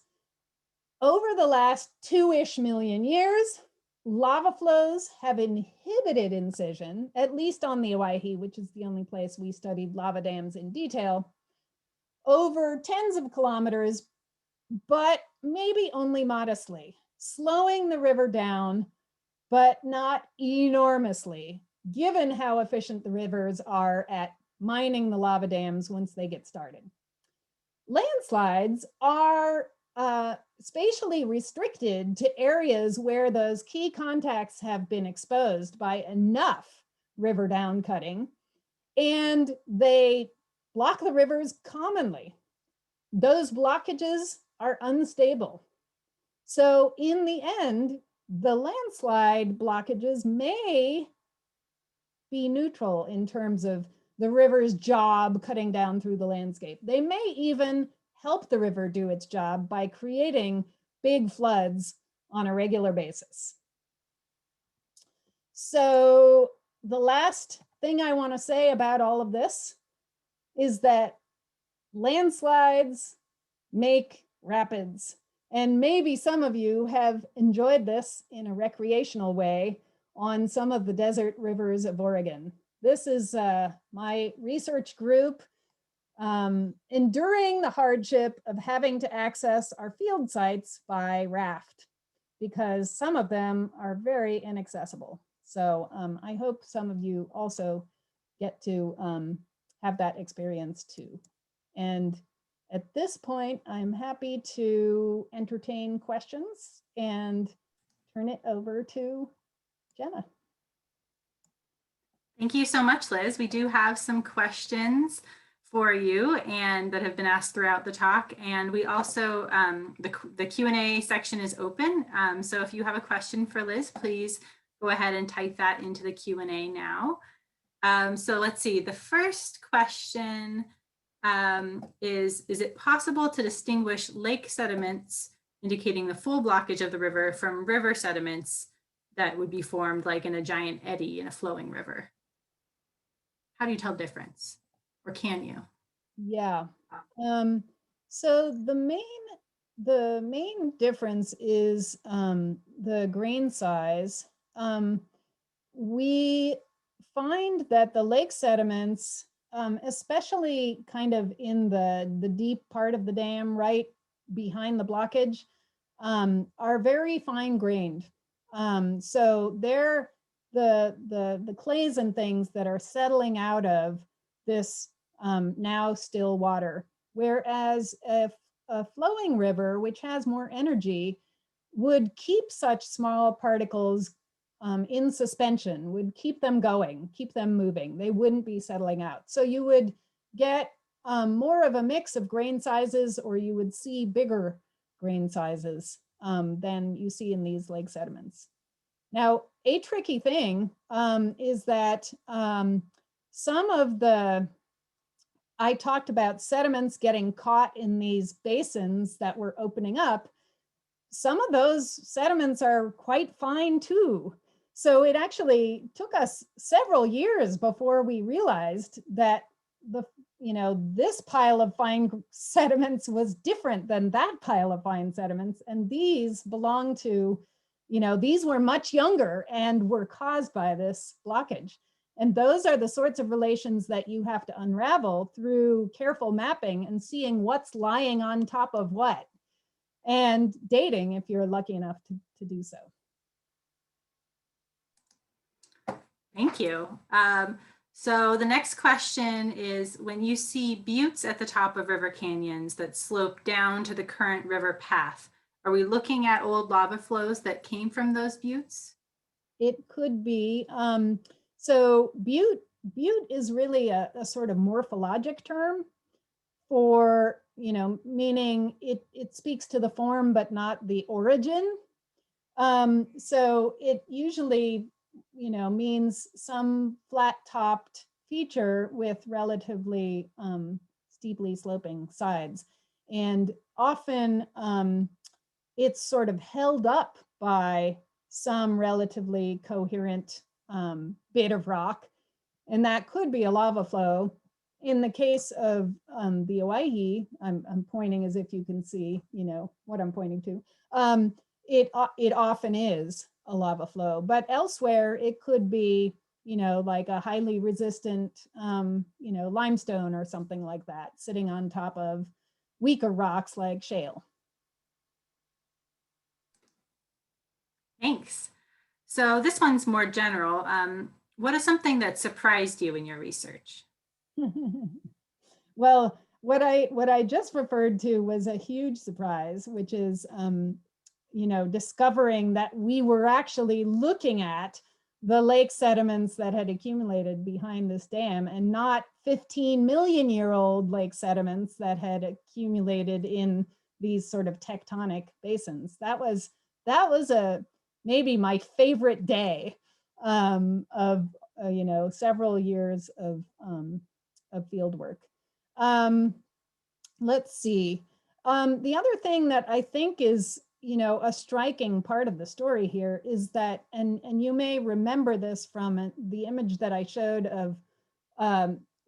over the last 2-ish million years, lava flows have inhibited incision, at least on the Owyhee, which is the only place we studied lava dams in detail, over tens of kilometers, but maybe only modestly, slowing the river down, but not enormously, given how efficient the rivers are at mining the lava dams once they get started. Landslides are spatially restricted to areas where those key contacts have been exposed by enough river down cutting. and they block the rivers commonly. Those blockages are unstable. So in the end, the landslide blockages may be neutral in terms of the river's job cutting down through the landscape. They may even help the river do its job by creating big floods on a regular basis. So the last thing I want to say about all of this is that landslides make rapids. And maybe some of you have enjoyed this in a recreational way on some of the desert rivers of Oregon. This is my research group enduring the hardship of having to access our field sites by raft, because some of them are very inaccessible. So I hope some of you also get to have that experience too. And at this point, I'm happy to entertain questions and turn it over to Jenna. Thank you so much, Liz. We do have some questions for you and that have been asked throughout the talk. And we also, the Q&A section is open. So if you have a question for Liz, please go ahead and type that into the Q&A now. So let's see, the first question is it possible to distinguish lake sediments indicating the full blockage of the river from river sediments that would be formed like in a giant eddy in a flowing river? How do you tell difference, or can you? Yeah. So the main difference is the grain size. We find that the lake sediments, especially kind of in the deep part of the dam right behind the blockage, are very fine grained. So they're the clays and things that are settling out of this now still water. Whereas if a flowing river, which has more energy, would keep such small particles in suspension, would keep them going, keep them moving. They wouldn't be settling out. So you would get more of a mix of grain sizes, or you would see bigger grain sizes than you see in these lake sediments. Now, a tricky thing is that some of I talked about sediments getting caught in these basins that were opening up. Some of those sediments are quite fine too. So it actually took us several years before we realized that this pile of fine sediments was different than that pile of fine sediments. And these belong to, these were much younger and were caused by this blockage. And those are the sorts of relations that you have to unravel through careful mapping and seeing what's lying on top of what, and dating if you're lucky enough to do so. Thank you. So the next question is, when you see buttes at the top of river canyons that slope down to the current river path, are we looking at old lava flows that came from those buttes? It could be. So butte is really a sort of morphologic term for, meaning it speaks to the form, but not the origin. So it usually, means some flat-topped feature with relatively steeply sloping sides. And often it's sort of held up by some relatively coherent bit of rock, and that could be a lava flow. In the case of the Owyhee, I'm pointing as if you can see, what I'm pointing to. It often is a lava flow, but elsewhere it could be, like a highly resistant, limestone or something like that, sitting on top of weaker rocks like shale. Thanks. So this one's more general. What is something that surprised you in your research? Well, what I just referred to was a huge surprise, which is, discovering that we were actually looking at the lake sediments that had accumulated behind this dam, and not 15 million-year-old lake sediments that had accumulated in these sort of tectonic basins. That was maybe my favorite day of several years of field work. Let's see. The other thing that I think is a striking part of the story here is that, and you may remember this from the image that I showed of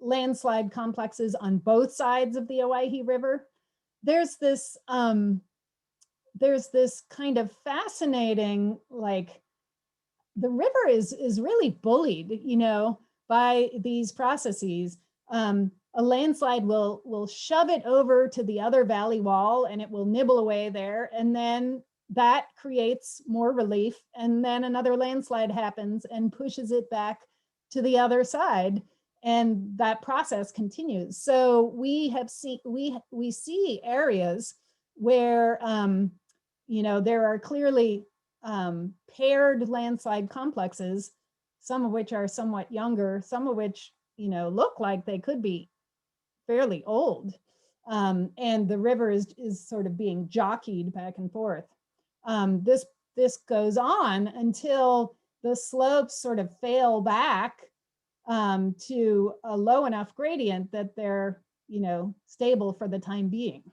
landslide complexes on both sides of the Owyhee River. There's this kind of fascinating, like, the river is really bullied, by these processes. A landslide will shove it over to the other valley wall and it will nibble away there. And then that creates more relief. And then another landslide happens and pushes it back to the other side. And that process continues. So we see areas where, there are clearly paired landslide complexes, some of which are somewhat younger, some of which, look like they could be fairly old. And the river is sort of being jockeyed back and forth. This goes on until the slopes sort of fail back to a low enough gradient that they're, stable for the time being.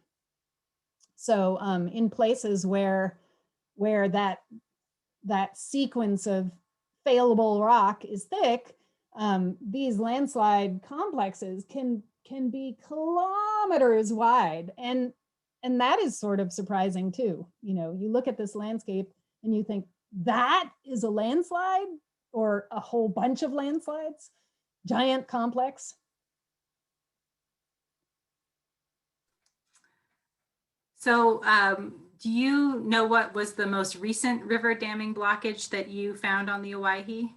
So in places where that sequence of failable rock is thick, these landslide complexes can be kilometers wide, and that is sort of surprising too. You look at this landscape and you think, that is a landslide, or a whole bunch of landslides, giant complex. So do you know what was the most recent river damming blockage that you found on the Owyhee?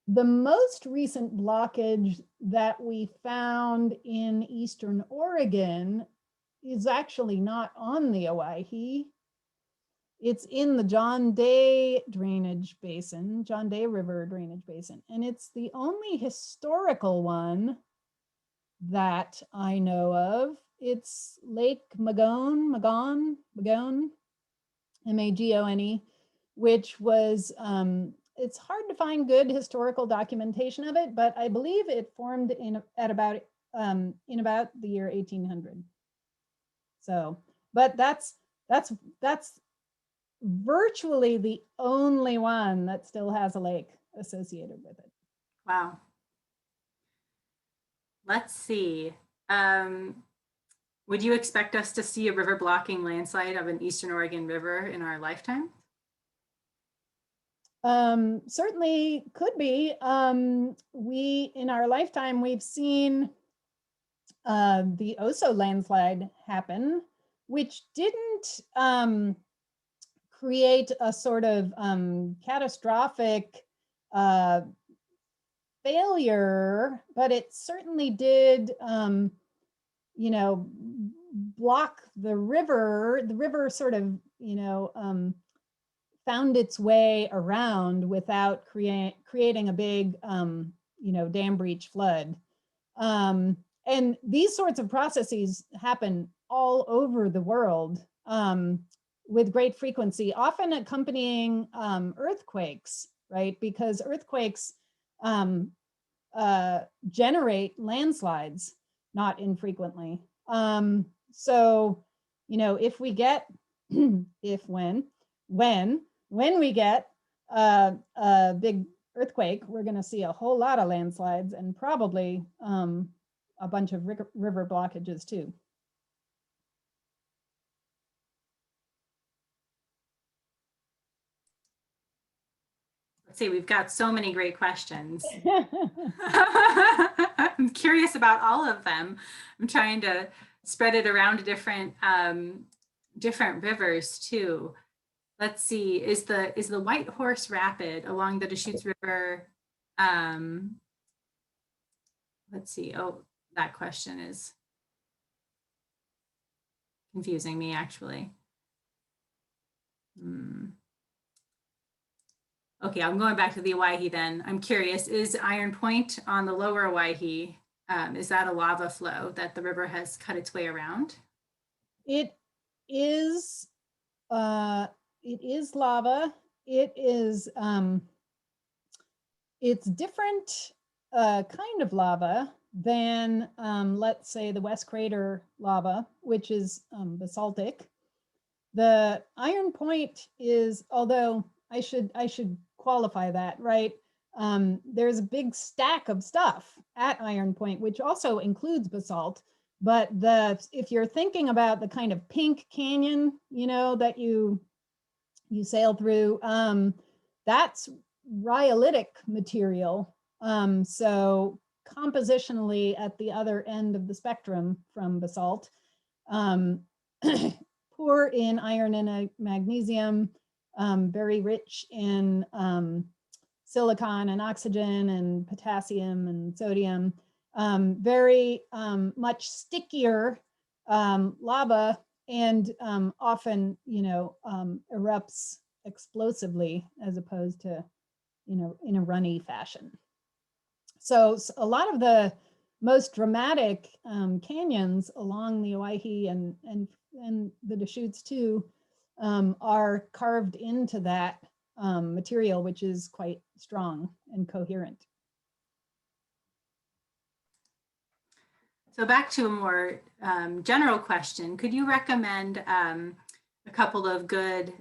The most recent blockage that we found in Eastern Oregon is actually not on the Owyhee. It's in the John Day drainage basin, John Day River drainage basin. And it's the only historical one that I know of. It's Lake Magone, M-A-G-O-N-E, which was, it's hard to find good historical documentation of it, but I believe it formed in about the year 1800. So, but that's virtually the only one that still has a lake associated with it. Wow. Let's see. Would you expect us to see a river blocking landslide of an Eastern Oregon river in our lifetime? Certainly could be. In our lifetime, we've seen the Oso landslide happen, which didn't create a sort of catastrophic failure, but it certainly did, block the river. The river sort of, found its way around without creating a big, dam breach flood. And these sorts of processes happen all over the world with great frequency, often accompanying earthquakes, right? Because earthquakes generate landslides not infrequently. So, if we get, when we get a big earthquake, we're going to see a whole lot of landslides and probably a bunch of river blockages too. Let's see, we've got so many great questions. I'm curious about all of them. I'm trying to spread it around to different rivers too. Let's see, is the White Horse Rapid along the Deschutes River? Let's see. Oh, that question is confusing me actually. Hmm. Okay, I'm going back to the Owyhee then. I'm curious, is Iron Point on the lower Owyhee, is that a lava flow that the river has cut its way around? It is uh, it is lava. It is it's different kind of lava than let's say the West Crater lava, which is basaltic. The Iron Point is, although I should qualify that, right? There's a big stack of stuff at Iron Point, which also includes basalt. But if you're thinking about the kind of pink canyon, you know, that you sail through, that's rhyolitic material. So compositionally at the other end of the spectrum from basalt, um, poor in iron and magnesium, very rich in silicon and oxygen and potassium and sodium, very much stickier lava, and often, you know, erupts explosively as opposed to, you know, in a runny fashion. So a lot of the most dramatic canyons along the Owyhee and the Deschutes too are carved into that material, which is quite strong and coherent. So back to a more general question, could you recommend a couple of good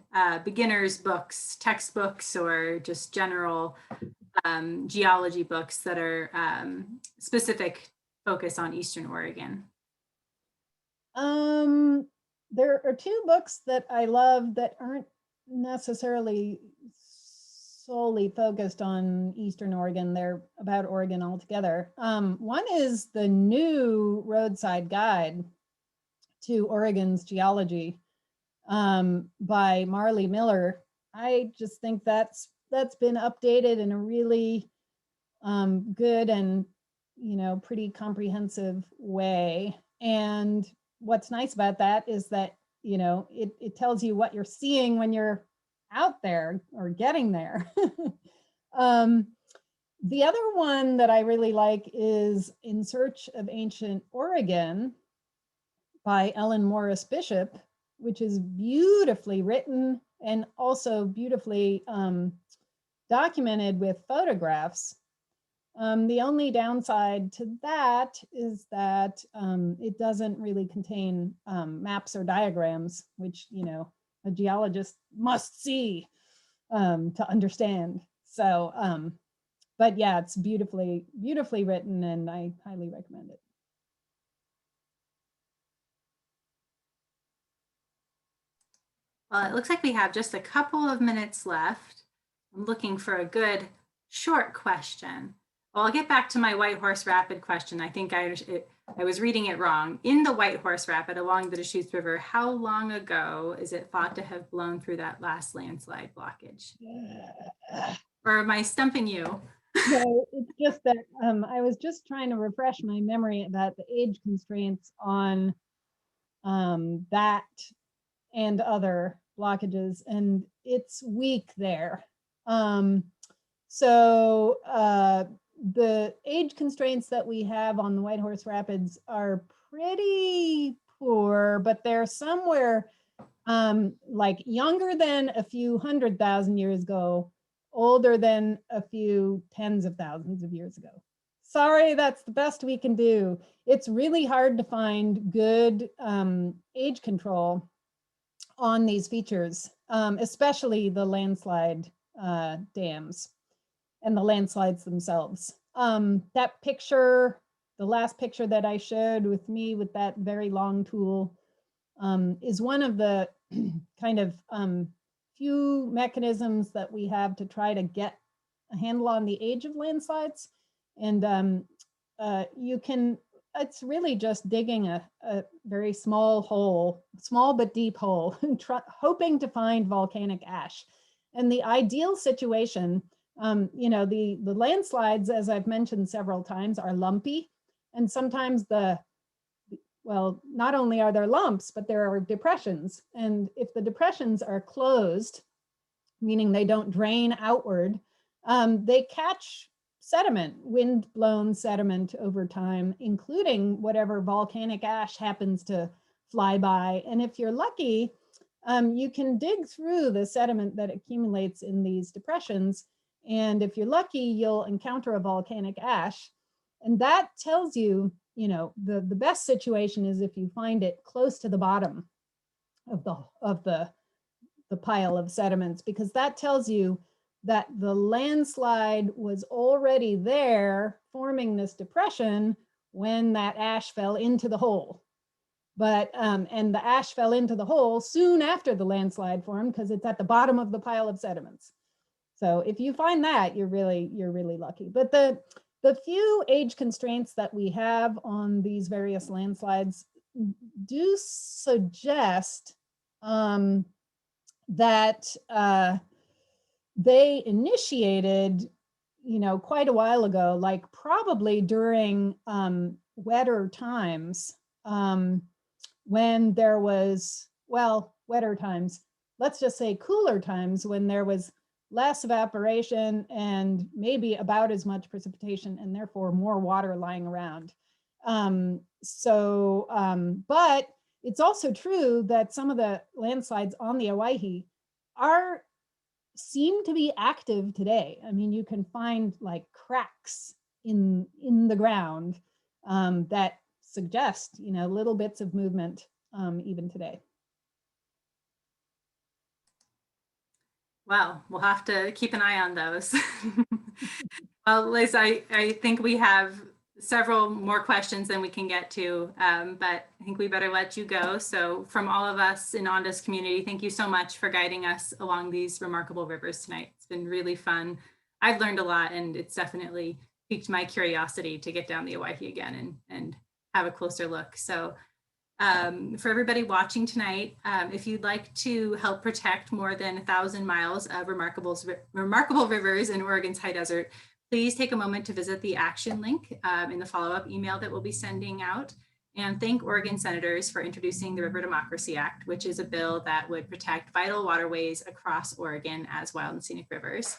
beginners books, textbooks, or just general geology books that are specific focus on Eastern Oregon? There are two books that I love that aren't necessarily solely focused on Eastern Oregon. They're about Oregon altogether. One is the new roadside guide to Oregon's geology by Marley Miller. I just think that's been updated in a really good and, you know, pretty comprehensive way. And what's nice about that is that, you know, it tells you what you're seeing when you're out there or getting there. The other one that I really like is In Search of Ancient Oregon by Ellen Morris Bishop, which is beautifully written and also beautifully documented with photographs. The only downside to that is that it doesn't really contain maps or diagrams, which, you know, a geologist must see to understand. So, but yeah, it's beautifully written, and I highly recommend it. Well, it looks like we have just a couple of minutes left. I'm looking for a good short question. Well, I'll get back to my Whitehorse Rapid question. I think I was reading it wrong. In the Whitehorse Rapid along the Deschutes River, how long ago is it thought to have blown through that last landslide blockage? Or am I stumping you? No, it's just that I was just trying to refresh my memory about the age constraints on that and other blockages, and it's weak there. So the age constraints that we have on the Whitehorse Rapids are pretty poor, but they're somewhere like younger than a few 100,000 years ago, older than a few tens of thousands of years ago. Sorry, that's the best we can do. It's really hard to find good age control on these features, especially the landslide dams and the landslides themselves. That picture, the last picture that I showed with me with that very long tool, is one of the kind of few mechanisms that we have to try to get a handle on the age of landslides. And you can, it's really just digging a very small hole, small but deep hole, hoping to find volcanic ash. And the ideal situation, you know, the landslides, as I've mentioned several times, are lumpy. And sometimes the Well, not only are there lumps, but there are depressions. And if the depressions are closed, meaning they don't drain outward, they catch sediment, wind-blown sediment over time, including whatever volcanic ash happens to fly by. And if you're lucky, you can dig through the sediment that accumulates in these depressions. And if you're lucky, you'll encounter a volcanic ash. And that tells you, the best situation is if you find it close to the bottom of the pile of sediments, because that tells you that the landslide was already there forming this depression when that ash fell into the hole. But and the ash fell into the hole soon after the landslide formed because it's at the bottom of the pile of sediments. So if you find that, you're really lucky. But the few age constraints that we have on these various landslides do suggest that they initiated, quite a while ago, like probably during wetter times, when there was, wetter times, let's just say cooler times, when there was less evaporation and maybe about as much precipitation and therefore more water lying around. But it's also true that some of the landslides on the Owyhee seem to be active today. I mean, you can find like cracks in the ground that suggest, little bits of movement even today. Well, we'll have to keep an eye on those. Well, Liz, I think we have several more questions than we can get to, but I think we better let you go. So from all of us in Ondas community, thank you so much for guiding us along these remarkable rivers tonight. It's been really fun. I've learned a lot, and it's definitely piqued my curiosity to get down the Owyhee again and have a closer look. So for everybody watching tonight, if you'd like to help protect more than 1,000 miles of remarkable rivers in Oregon's high desert, please take a moment to visit the action link in the follow-up email that we'll be sending out, and thank Oregon senators for introducing the River Democracy Act, which is a bill that would protect vital waterways across Oregon as wild and scenic rivers.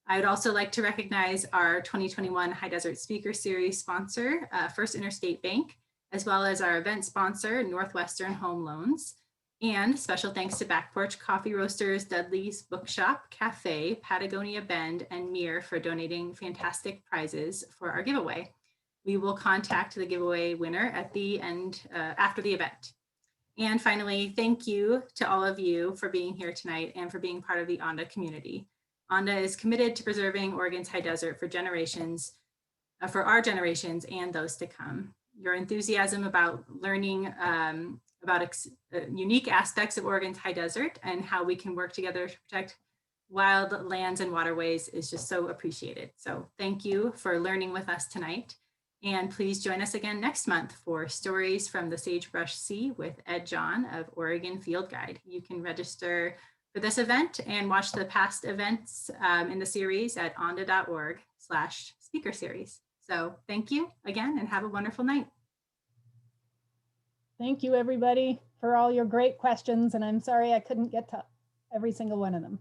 I would also like to recognize our 2021 High Desert Speaker Series sponsor, First Interstate Bank, as well as our event sponsor, Northwestern Home Loans. And special thanks to Back Porch Coffee Roasters, Dudley's Bookshop, Cafe, Patagonia Bend, and Mir for donating fantastic prizes for our giveaway. We will contact the giveaway winner at the end, after the event. And finally, thank you to all of you for being here tonight and for being part of the ONDA community. ONDA is committed to preserving Oregon's high desert for generations, for our generations and those to come. Your enthusiasm about learning about unique aspects of Oregon's high desert and how we can work together to protect wild lands and waterways is just so appreciated. So thank you for learning with us tonight. And please join us again next month for Stories from the Sagebrush Sea with Ed John of Oregon Field Guide. You can register for this event and watch the past events in the series at onda.org/speaker series. So thank you again and have a wonderful night. Thank you, everybody, for all your great questions. And I'm sorry I couldn't get to every single one of them.